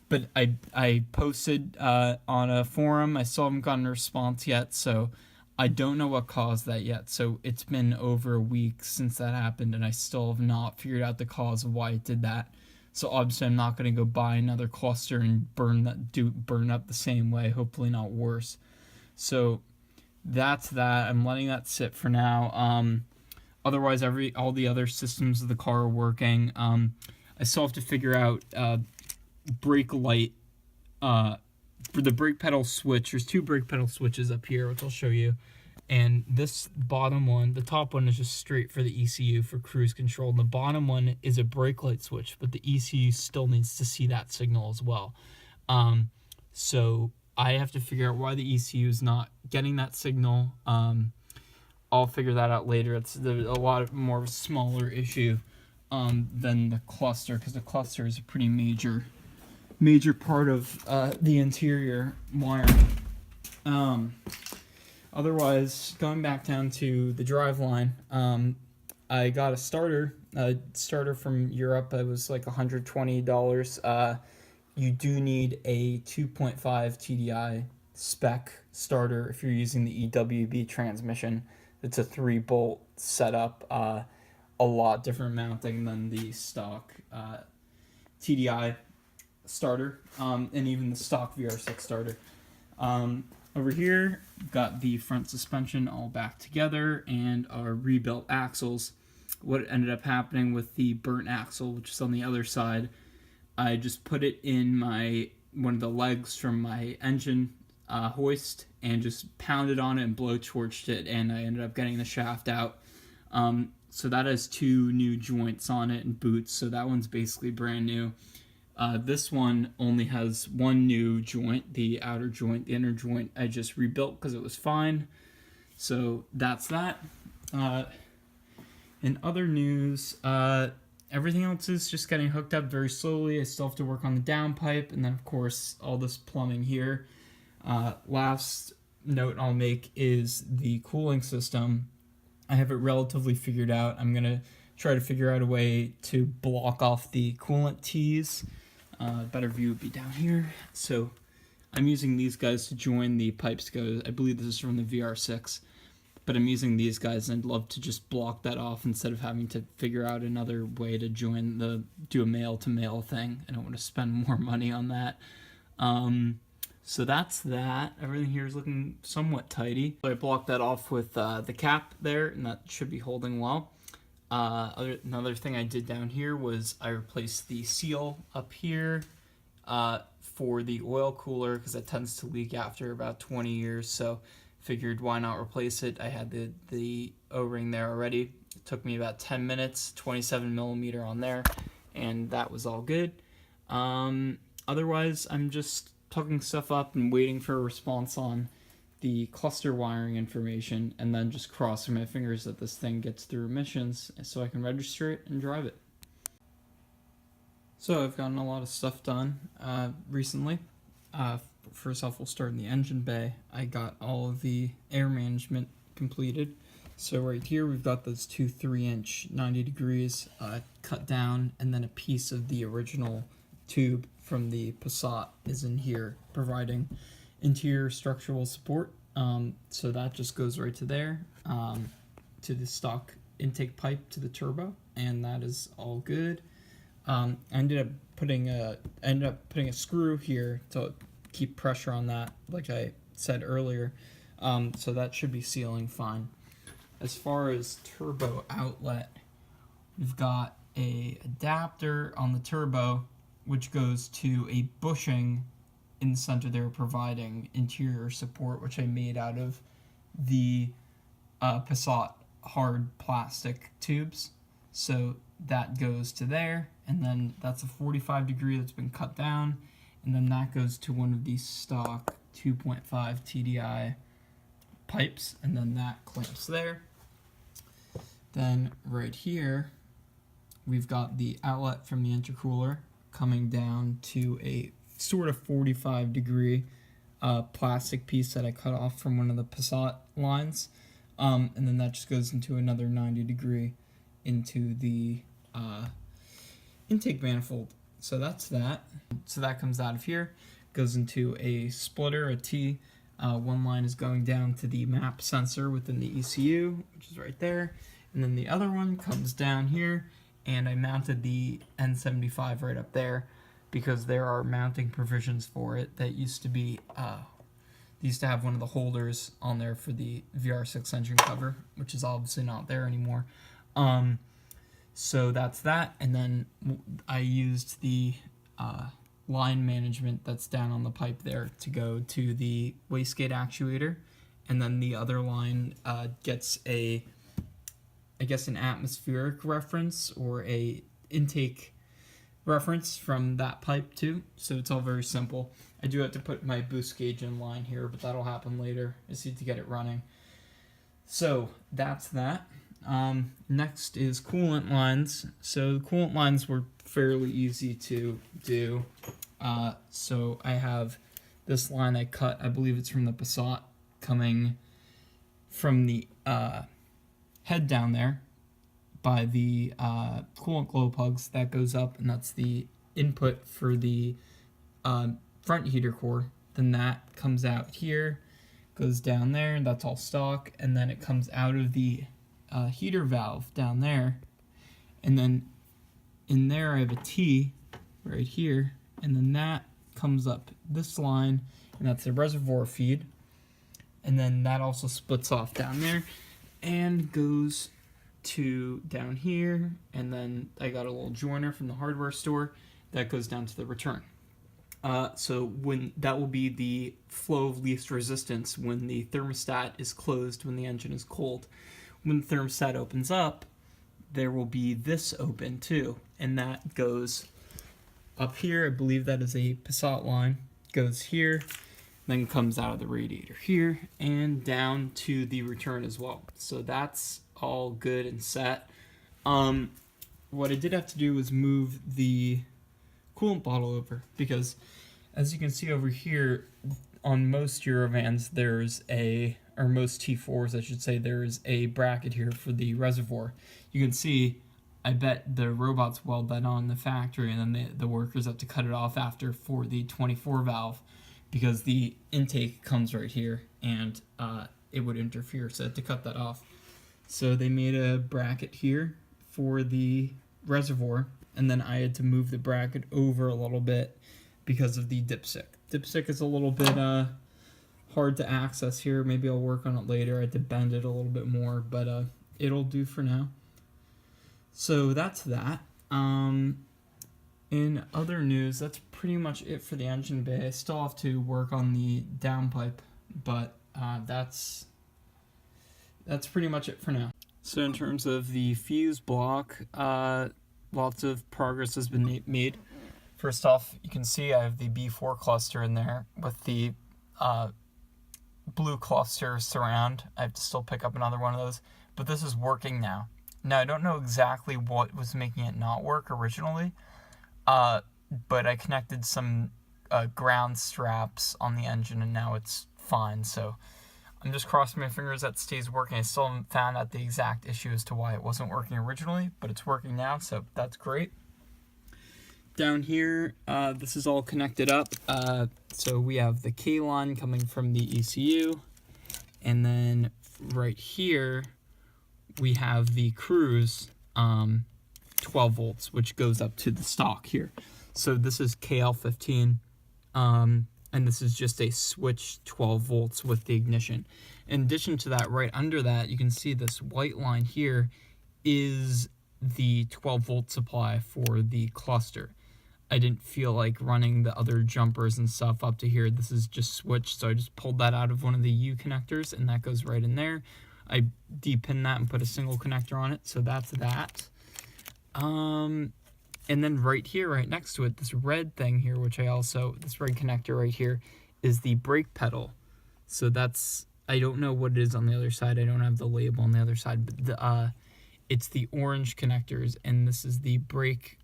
But I posted on a forum. I still haven't gotten a response yet, so I don't know what caused that yet. So it's been over a week since that happened, and I still have not figured out the cause of why it did that. So obviously I'm not going to go buy another cluster and burn up the same way, hopefully not worse. So that's that. I'm letting that sit for now. Otherwise, all the other systems of the car are working. I still have to figure out brake light for the brake pedal switch. There's 2 brake pedal switches up here, which I'll show you. And this bottom one, the top one is just straight for the ECU for cruise control. And the bottom one is a brake light switch, but the ECU still needs to see that signal as well. So I have to figure out why the ECU is not getting that signal. I'll figure that out later. It's a lot more of a smaller issue than the cluster, because the cluster is a pretty major part of the interior wiring. Otherwise, going back down to the driveline, I got a starter from Europe. It was like $120. You do need a 2.5 TDI spec starter if you're using the EWB transmission. It's a 3-bolt setup, a lot different mounting than the stock TDI starter, and even the stock VR6 starter. Over here, got the front suspension all back together and our rebuilt axles. What ended up happening with the burnt axle, which is on the other side, I just put it in one of the legs from my engine hoist and just pounded on it and blowtorched it, and I ended up getting the shaft out. So that has 2 new joints on it and boots, so that one's basically brand new. This one only has 1 new joint, the outer joint. The inner joint I just rebuilt because it was fine. So that's that. In other news, everything else is just getting hooked up very slowly. I still have to work on the downpipe, and then of course all this plumbing here. Last note I'll make is the cooling system. I have it relatively figured out. I'm going to try to figure out a way to block off the coolant tees. Better view would be down here. So I'm using these guys to join the pipes. I believe this is from the VR6, but I'm using these guys, and I'd love to just block that off instead of having to figure out another way to do a male-to-male thing. I don't want to spend more money on that. So that's that. Everything here is looking somewhat tidy. So I blocked that off with the cap there, and that should be holding well. Another thing I did down here was I replaced the seal up here for the oil cooler because it tends to leak after about 20 years, so figured why not replace it. I had the O-ring there already. It took me about 10 minutes, 27 millimeter on there, and that was all good. Otherwise, I'm just tucking stuff up and waiting for a response on the cluster wiring information, and then just crossing my fingers that this thing gets through emissions so I can register it and drive it. So I've gotten a lot of stuff done recently. First off, we'll start in the engine bay. I got all of the air management completed. So right here we've got those two 3-inch 90 degrees cut down, and then a piece of the original tube from the Passat is in here providing interior structural support. So that just goes right to there, to the stock intake pipe to the turbo, and that is all good. I ended up putting a screw here to keep pressure on that, like I said earlier. So that should be sealing fine. As far as turbo outlet, we've got a adapter on the turbo, which goes to a bushing in the center there providing interior support, which I made out of the Passat hard plastic tubes. So that goes to there, and then that's a 45 degree that's been cut down, and then that goes to one of these stock 2.5 TDI pipes, and then that clamps there. Then right here, we've got the outlet from the intercooler coming down to a sort of 45 degree plastic piece that I cut off from one of the Passat lines, and then that just goes into another 90 degree into the intake manifold. So that's that. So that comes out of here, goes into a splitter, a T. One line is going down to the map sensor within the ECU, which is right there, and then the other one comes down here, and I mounted the N75 right up there because there are mounting provisions for it that used to be, used to have one of the holders on there for the VR6 engine cover, which is obviously not there anymore. So that's that, and then I used the line management that's down on the pipe there to go to the wastegate actuator, and then the other line gets a, I guess, an atmospheric reference or a intake reference from that pipe too. So it's all very simple. I do have to put my boost gauge in line here, but that'll happen later. I just need to get it running. So that's that. Next is coolant lines. So the coolant lines were fairly easy to do. So I have this line I cut, I believe it's from the Passat, coming from the head down there by the coolant glow plugs. That goes up, and that's the input for the front heater core. Then that comes out here, goes down there, and that's all stock, and then it comes out of the heater valve down there, and then in there I have a T right here, and then that comes up this line, and that's the reservoir feed, and then that also splits off down there and goes to down here, and then I got a little joiner from the hardware store that goes down to the return. So when that will be the flow of least resistance when the thermostat is closed, when the engine is cold. When the thermostat opens up, there will be this open too, and that goes up here. I believe that is a Passat line, goes here, then comes out of the radiator here and down to the return as well. So that's all good and set. What I did have to do was move the coolant bottle over, because as you can see over here, on most EuroVans there's a, or most T4s I should say, there's a bracket here for the reservoir. You can see, I bet the robots weld that on in the factory, and then the workers have to cut it off after for the 24 valve, because the intake comes right here, and it would interfere, so I had to cut that off. So they made a bracket here for the reservoir, and then I had to move the bracket over a little bit because of the dipstick. Dipstick is a little bit hard to access here. Maybe I'll work on it later. I had to bend it a little bit more, but it'll do for now. So that's that. In other news, that's pretty much it for the engine bay. I still have to work on the downpipe, but that's pretty much it for now. So in terms of the fuse block, lots of progress has been made. First off, you can see I have the B4 cluster in there with the blue cluster surround. I have to still pick up another one of those, but this is working now. Now, I don't know exactly what was making it not work originally, but I connected some ground straps on the engine and now it's fine. So I'm just crossing my fingers that stays working. I still haven't found out the exact issue as to why it wasn't working originally, but it's working now, so that's great. Down here, this is all connected up. So we have the K line coming from the ECU, and then right here we have the cruise 12 volts, which goes up to the stock here. So this is KL15, and this is just a switch 12 volts with the ignition. In addition to that, right under that, you can see this white line here is the 12 volt supply for the cluster. I didn't feel like running the other jumpers and stuff up to here. This is just switched, so I just pulled that out of one of the U connectors, and that goes right in there. I depinned that and put a single connector on it, so that's that. And then right here, right next to it, this red thing here, which this red connector right here, is the brake pedal. So that's, I don't know what it is on the other side. I don't have the label on the other side, but it's the orange connectors, and this is the brake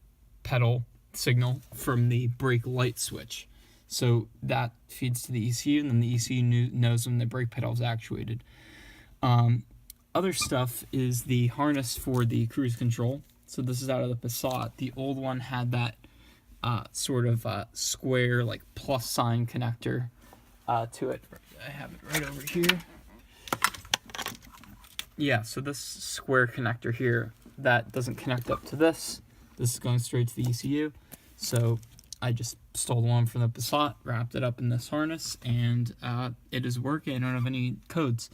pedal signal from the brake light switch. So that feeds to the ECU, and then the ECU knows when the brake pedal is actuated. Other stuff is the harness for the cruise control. So this is out of the Passat. The old one had that sort of square, like plus sign connector to it. I have it right over here. Yeah, so this square connector here, that doesn't connect up to this. This is going straight to the ECU. So I just stole the one from the Passat, wrapped it up in this harness, and it is working. I don't have any codes.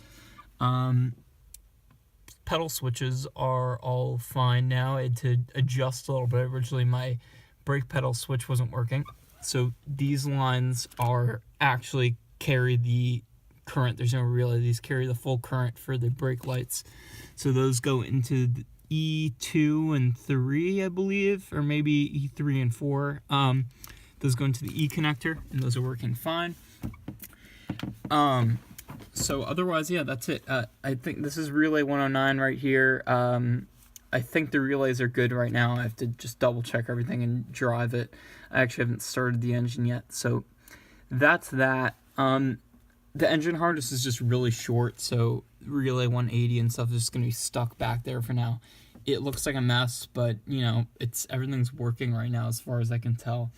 Pedal switches are all fine now. I had to adjust a little bit. Originally, my brake pedal switch wasn't working. So these lines are actually carry the current. There's no relay. These carry the full current for the brake lights. So those go into the E2 and 3, I believe, or maybe E3 and 4. Those go into the E connector, and those are working fine. So otherwise, yeah, that's it. I think this is relay 109 right here. I think the relays are good right now. I have to just double check everything and drive it. I actually haven't started the engine yet, so that's that. The engine harness is just really short, so relay 180 and stuff is just gonna be stuck back there for now. It looks like a mess, but you know, everything's working right now as far as I can tell.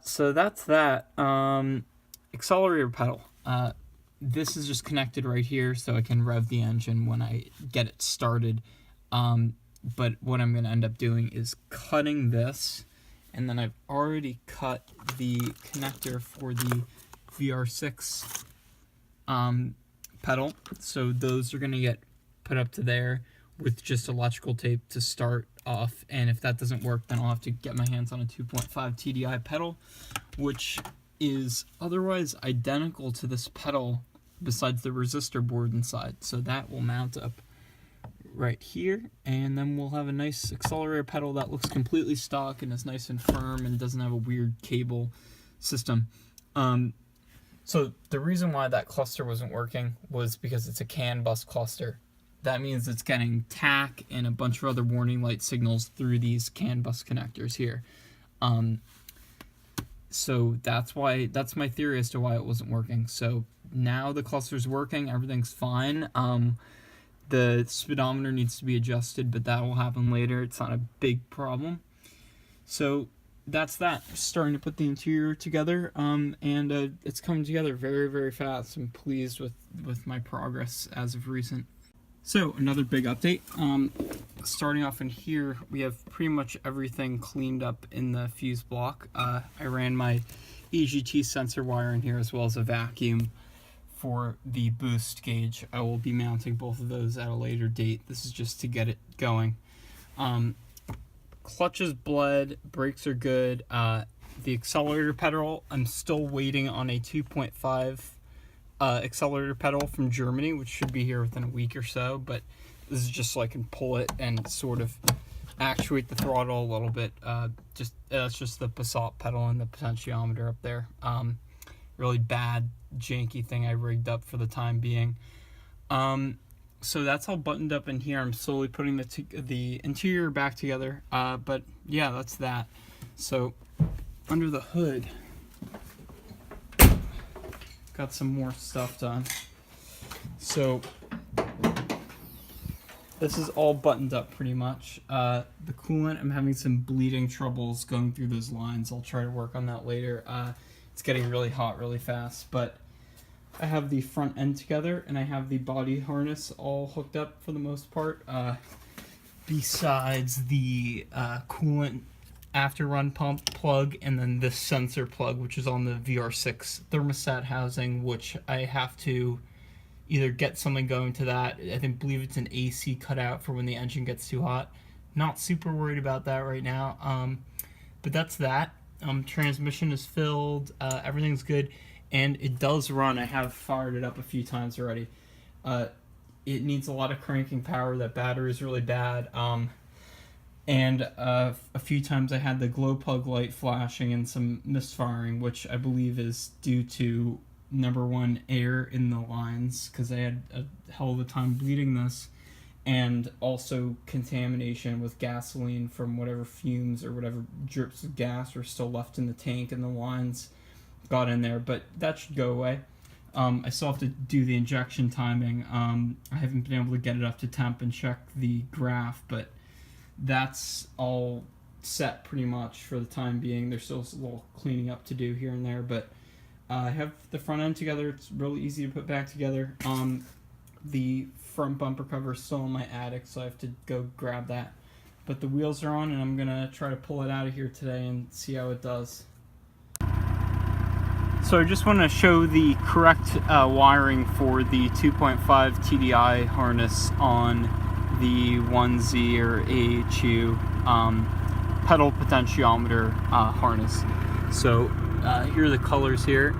So that's that. Accelerator pedal. This is just connected right here, so I can rev the engine when I get it started. But what I'm going to end up doing is cutting this, and then I've already cut the connector for the VR6 pedal. So those are going to get put up to there with just electrical tape to start off. And if that doesn't work, then I'll have to get my hands on a 2.5 TDI pedal, which is otherwise identical to this pedal besides the resistor board inside. So that will mount up right here, and then we'll have a nice accelerator pedal that looks completely stock and is nice and firm and doesn't have a weird cable system. So the reason why that cluster wasn't working was because it's a CAN bus cluster. That means it's getting TAC and a bunch of other warning light signals through these CAN bus connectors here. So that's my theory as to why it wasn't working. So now the cluster's working, everything's fine. The speedometer needs to be adjusted, but that will happen later. It's not a big problem. So that's that. Starting to put the interior together, and it's coming together very, very fast. I'm pleased with my progress as of recent. So another big update. Starting off in here, we have pretty much everything cleaned up in the fuse block. I ran my EGT sensor wire in here as well as a vacuum for the boost gauge. I will be mounting both of those at a later date. This is just to get it going. Clutch is bled, brakes are good. The accelerator pedal, I'm still waiting on a 2.5 accelerator pedal from Germany, which should be here within a week or so, but this is just so I can pull it and sort of actuate the throttle a little bit. That's just the Passat pedal and the potentiometer up there. Really bad, janky thing I rigged up for the time being. So that's all buttoned up in here. I'm slowly putting the interior back together. But yeah, that's that. So under the hood, got some more stuff done. So this is all buttoned up pretty much. The coolant, I'm having some bleeding troubles going through those lines. I'll try to work on that later. It's getting really hot really fast, but I have the front end together and I have the body harness all hooked up for the most part. Besides the coolant after run pump plug and then this sensor plug, which is on the VR6 thermostat housing, which I have to either get something going to that. I believe it's an AC cutout for when the engine gets too hot. Not super worried about that right now. But that's that. Transmission is filled. Everything's good. And it does run. I have fired it up a few times already. It needs a lot of cranking power. That battery is really bad. And a few times I had the glow plug light flashing and some misfiring, which I believe is due to, number one, air in the lines, because I had a hell of a time bleeding this, and also contamination with gasoline from whatever fumes or whatever drips of gas were still left in the tank and the lines got in there, but that should go away. I still have to do the injection timing. I haven't been able to get it up to temp and check the graph, but that's all set pretty much for the time being. There's still a little cleaning up to do here and there, but I have the front end together. It's really easy to put back together. The front bumper cover is still in my attic, so I have to go grab that. But the wheels are on, and I'm gonna try to pull it out of here today and see how it does. So I just want to show the correct wiring for the 2.5 TDI harness on the 1Z or AHU pedal potentiometer harness. So here are the colors here.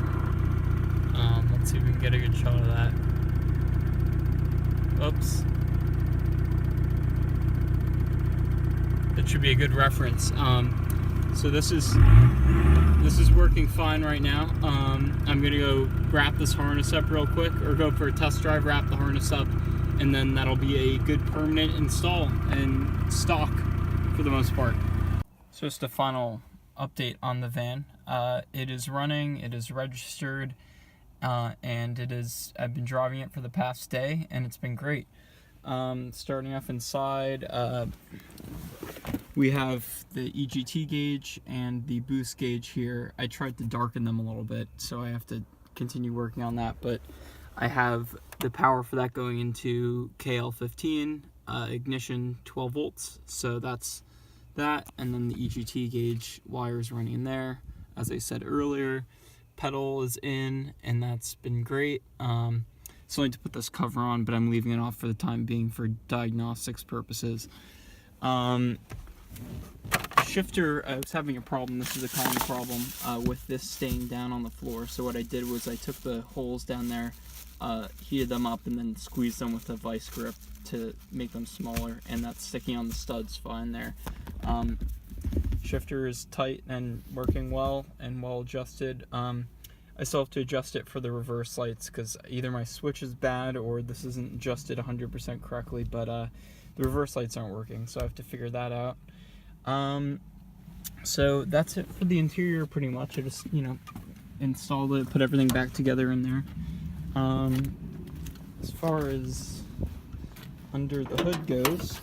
Let's see if we can get a good shot of that. Oops. That should be a good reference. So this is working fine right now. I'm gonna go wrap this harness up real quick, or go for a test drive, wrap the harness up, and then that'll be a good permanent install and stock for the most part. So just a final update on the van. It is running, it is registered, and I've been driving it for the past day, and it's been great. Starting off inside, we have the EGT gauge and the boost gauge here. I tried to darken them a little bit, so I have to continue working on that, but I have the power for that going into KL15, ignition 12 volts, so that's that, and then the EGT gauge wires running in there. As I said earlier, pedal is in, and that's been great. Still need to put this cover on, but I'm leaving it off for the time being for diagnostics purposes. Shifter, I was having a problem. This is a common problem with this staying down on the floor. So what I did was I took the holes down there, heated them up, and then squeezed them with a vice grip to make them smaller, and that's sticking on the studs fine there. Shifter is tight and working well and well adjusted. I still have to adjust it for the reverse lights because either my switch is bad or this isn't adjusted 100% correctly, but the reverse lights aren't working, so I have to figure that out. So that's it for the interior pretty much. I just, installed it, put everything back together in there. As far as under the hood goes,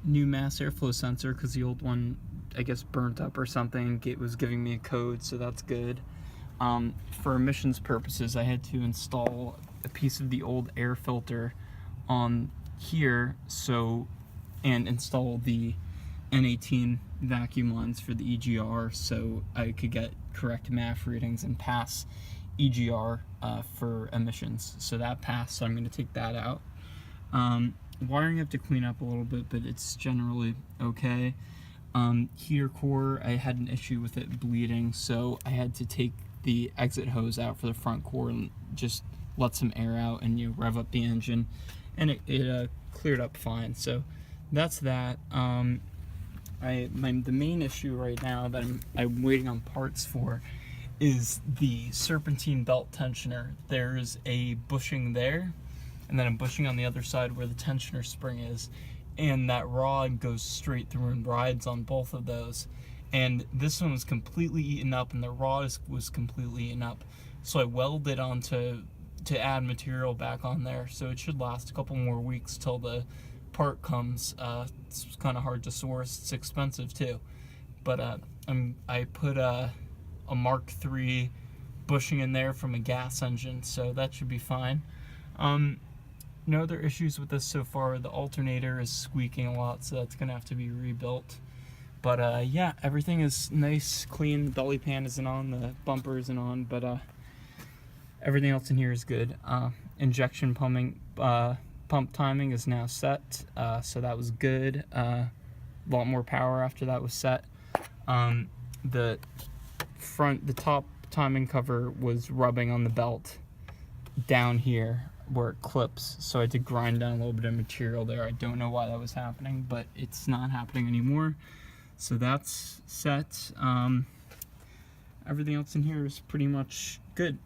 new mass airflow sensor because the old one, I guess, burnt up or something. It was giving me a code, so that's good. For emissions purposes, I had to install a piece of the old air filter on here, and install the N18 vacuum lines for the EGR so I could get correct MAF readings and pass EGR for emissions. So that passed, so I'm going to take that out. wiring I have to clean up a little bit, but it's generally okay. Heater core, I had an issue with it bleeding, so I had to take the exit hose out for the front core and just let some air out and rev up the engine, and it cleared up fine. So that's that. The main issue right now that I'm waiting on parts for is the serpentine belt tensioner. There's a bushing there, and then a bushing on the other side where the tensioner spring is, and that rod goes straight through and rides on both of those. And this one was completely eaten up, and the rod was completely eaten up. So I welded onto to add material back on there, so it should last a couple more weeks till the part comes. It's kind of hard to source. It's expensive too, but I put a Mark III bushing in there from a gas engine, so that should be fine. No other issues with this so far. The alternator is squeaking a lot, so that's gonna have to be rebuilt. But yeah, everything is nice, clean. The belly pan isn't on, the bumper isn't on, but everything else in here is good. Injection pump timing is now set, so that was good. A lot more power after that was set. The top timing cover was rubbing on the belt down here where it clips, so I had to grind down a little bit of material there. I don't know why that was happening, but it's not happening anymore. So that's set. Everything else in here is pretty much good.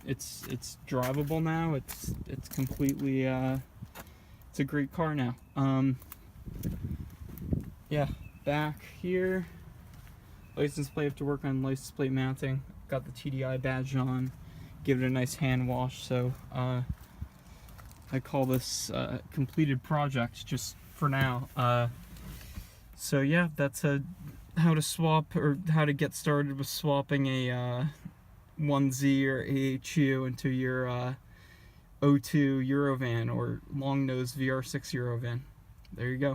It's drivable now. It's completely it's a great car now. Yeah, back here, license plate. I have to work on license plate mounting. Got the TDI badge on. Give it a nice hand wash. So I call this a completed project just for now. So yeah, that's how to swap, or how to get started with swapping a 1Z or AHU into your O2 EuroVan or long nose VR6 EuroVan. There you go.